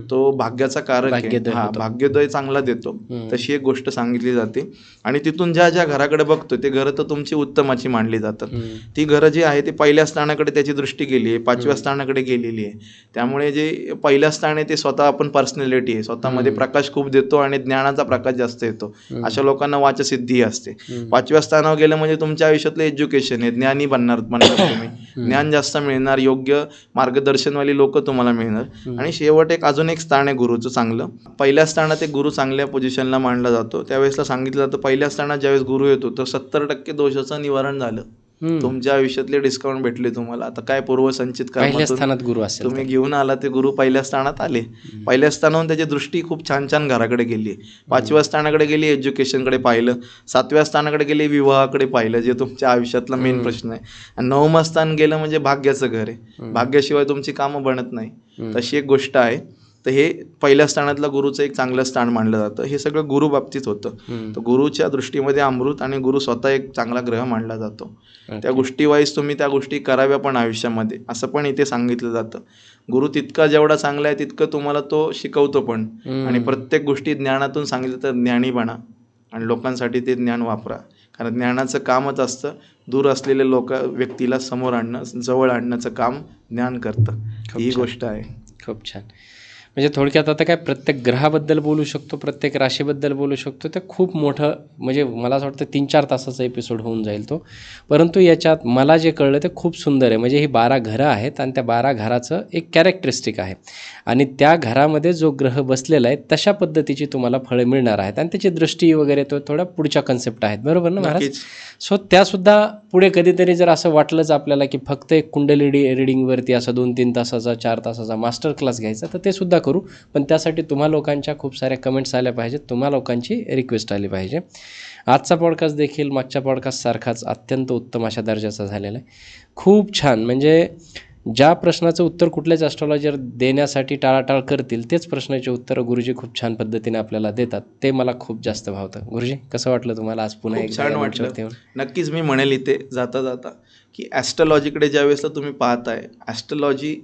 तो भाग्याचा कारक आहे, भाग्योदय चांगला देतो. तशी एक गोष्ट सांगितली जाते. आणि तिथून ज्या ज्या घराकडे बघतो ते घरं तर तुमची उत्तमाची मानली जातात. ती घरं जी आहे ते पहिल्या स्थानाकडे त्याची दृष्टी गेली आहे, 5व्या स्थानाकडे गेलेली आहे. त्यामुळे जे पहिल्या स्थान आहे ते स्वतः आपण पर्सनॅलिटी आहे, स्वतःमध्ये प्रकाश खूप देतो आणि ज्ञानाचा प्रकाश जास्त येतो. अशा लोकांना वाचसिद्धी असते. 5व्या स्थानावर गेलं म्हणजे तुमच्या आयुष्यातलं एज्युकेशन आहे, ज्ञानी बनणार तुम्ही, ज्ञान जास्त मिळणार, योग्य मार्गदर्शनवाली लोक तुम्हाला मिळणार. आणि शेवट अजून एक स्थान आहे गुरुचं चांगलं. पहिल्या स्थानात एक गुरु चांगल्या पोझिशनला मांडला जातो, त्यावेळेसला सांगितलं जातं पहिल्या स्थानात ज्यावेळेस गुरु येतो तर 70% दोषाचं निवारण झालं, तुमच्या आयुष्यातले डिस्काउंट भेटले तुम्हाला. आता काय पूर्वसंचित कर्मातून गुरु असेल तुम्ही घेऊन आला, ते गुरु पहिल्या स्थानात आले. पहिल्या स्थानावरून त्याची दृष्टी खूप छान छान घराकडे गेली. 5व्या स्थानाकडे गेली, एज्युकेशनकडे पाहिलं. 7व्या स्थानाकडे गेली, विवाहाकडे पाहिलं, जे तुमच्या आयुष्यातला मेन प्रश्न आहे. आणि 9वं स्थान गेलं म्हणजे भाग्याचं घर आहे, भाग्याशिवाय तुमची कामं बनत नाही. तशी एक गोष्ट आहे. तर हे पहिल्या स्थानातलं गुरुचं एक चांगलं स्थान मानलं जातं. हे सगळं गुरु बाबतीत होतं. तर गुरुच्या दृष्टीमध्ये अमृत आणि गुरु स्वतः एक चांगला ग्रह मानला जातो. त्या गोष्टी वाईज तुम्ही त्या गोष्टी कराव्या पण आयुष्यामध्ये, असं पण इथे सांगितलं जातं. गुरु तितका जेवढा चांगला आहे तितकं तुम्हाला तो शिकवतो पण. आणि प्रत्येक गोष्टी ज्ञानातून सांगितलं तर ज्ञानी बना आणि लोकांसाठी ते ज्ञान वापरा. कारण ज्ञानाचं कामच असतं दूर असलेल्या व्यक्तीला समोर आणणं, जवळ आणण्याचं काम ज्ञान करतं. ही गोष्ट आहे. खूप छान. म्हणजे थोडक्यात आता काय प्रत्येक ग्रहाबद्दल बोलू शकतो, प्रत्येक राशीबद्दल बोलू शकतो. ते खूप मोठं, म्हणजे मला असं वाटतं 3-4 तासाचा एपिसोड होऊन जाईल तो. परंतु याच्यात मला जे कळलं ते खूप सुंदर आहे. म्हणजे ही 12 घरं आहेत आणि त्या 12 घराचं एक कॅरेक्टरिस्टिक आहे आणि त्या घरामध्ये जो ग्रह बसलेला आहे तशा पद्धतीची तुम्हाला फळं मिळणार आहेत. आणि त्याची दृष्टी वगैरे तो थोड्या पुढच्या कन्सेप्ट आहेत, बरोबर ना महाराज? सो त्यासुद्धा पुढे कधीतरी जर असं वाटलंच आपल्याला की फक्त एक कुंडली रिडिंगवरती असं 2-3 तासाचा 4 तासाचा मास्टर क्लास घ्यायचा, तर ते सुद्धा करू. पण त्यासाठी तुम्हा लोकांच्या खूप साऱ्या कमेंट्स आल्या पाहिजेत, तुम्हा लोकांची रिक्वेस्ट आली पाहिजे. आजचा पॉडकास्ट देखील मागच्या पॉडकास्ट सारखाच अत्यंत उत्तम अशा दर्जाचा झालेला आहे. खूप छान. म्हणजे ज्या प्रश्नाचं उत्तर कुठल्याच ॲस्ट्रॉलॉजर देण्यासाठी टाळाटाळ करतील तेच प्रश्नाचे उत्तर गुरुजी खूप छान पद्धतीने आपल्याला देतात. ते मला खूप जास्त भावतं. गुरुजी कसं वाटलं तुम्हाला आज पुन्हा खूप एकदा छान या वाटलं. मंचावरती येऊन? नक्कीच मी म्हणेल इथे जाता जाता की ॲस्ट्रॉलॉजीकडे ज्या वेळेसला तुम्ही पाहताय, ॲस्ट्रॉलॉजी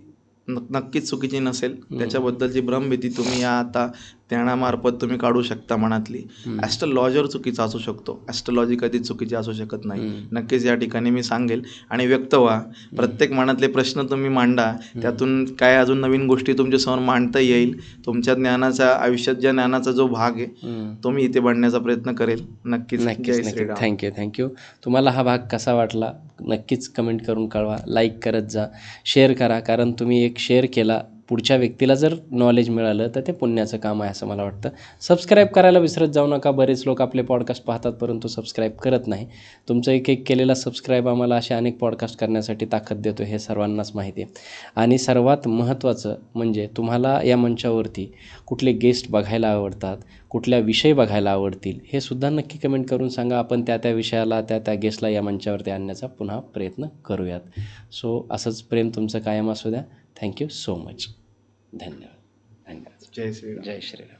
नक्कीच चुकीची नसेल. त्याच्याबद्दलची भ्रमभीती तुम्ही या आता ध्यानामार्फत तुम्ही काढू शकता मनातली. ॲस्ट्रॉलॉजर चुकीचा असू शकतो, ॲस्ट्रॉलॉजी कधीच चुकीची असू शकत नाही. नक्कीच या ठिकाणी मी सांगेल आणि व्यक्त व्हा. प्रत्येक मनातले प्रश्न तुम्ही मांडा, त्यातून काय अजून नवीन गोष्टी तुमच्यासमोर मांडता येईल. तुमच्या ज्ञानाचा, आयुष्यात ज्या ज्ञानाचा जो भाग आहे तो मी इथे मांडण्याचा प्रयत्न करेल. नक्कीच. जय श्रीराम. थँक्यू. तुम्हाला हा भाग कसा वाटला नक्कीच कमेंट करून कळवा. लाईक करत जा, शेअर करा, कारण तुम्ही एक शेअर केला पुढच्या व्यक्तीला जर नॉलेज मिळालं तर ते पुण्याचं काम आहे असं मला वाटतं. सबस्क्राईब करायला विसरत जाऊ नका. बरेच लोक आपले पॉडकास्ट पाहतात परंतु सबस्क्राईब करत नाही. तुमचं एक एक केलेला सबस्क्राईब आम्हाला असे अनेक पॉडकास्ट करण्यासाठी ताकद देतो, हे सर्वांनाच माहिती आहे. आणि सर्वात महत्त्वाचं म्हणजे तुम्हाला या मंचावरती कुठले गेस्ट बघायला आवडतात, कुठल्या विषय बघायला आवडतील, हे सुद्धा नक्की कमेंट करून सांगा. आपण त्या विषयाला त्या गेस्टला या मंचावरती आणण्याचा पुन्हा प्रयत्न करूयात. सो असंच प्रेम तुमचं कायम असू द्या. Thank you so much. धन्यवाद. जय श्रीराम. जय श्रीराम.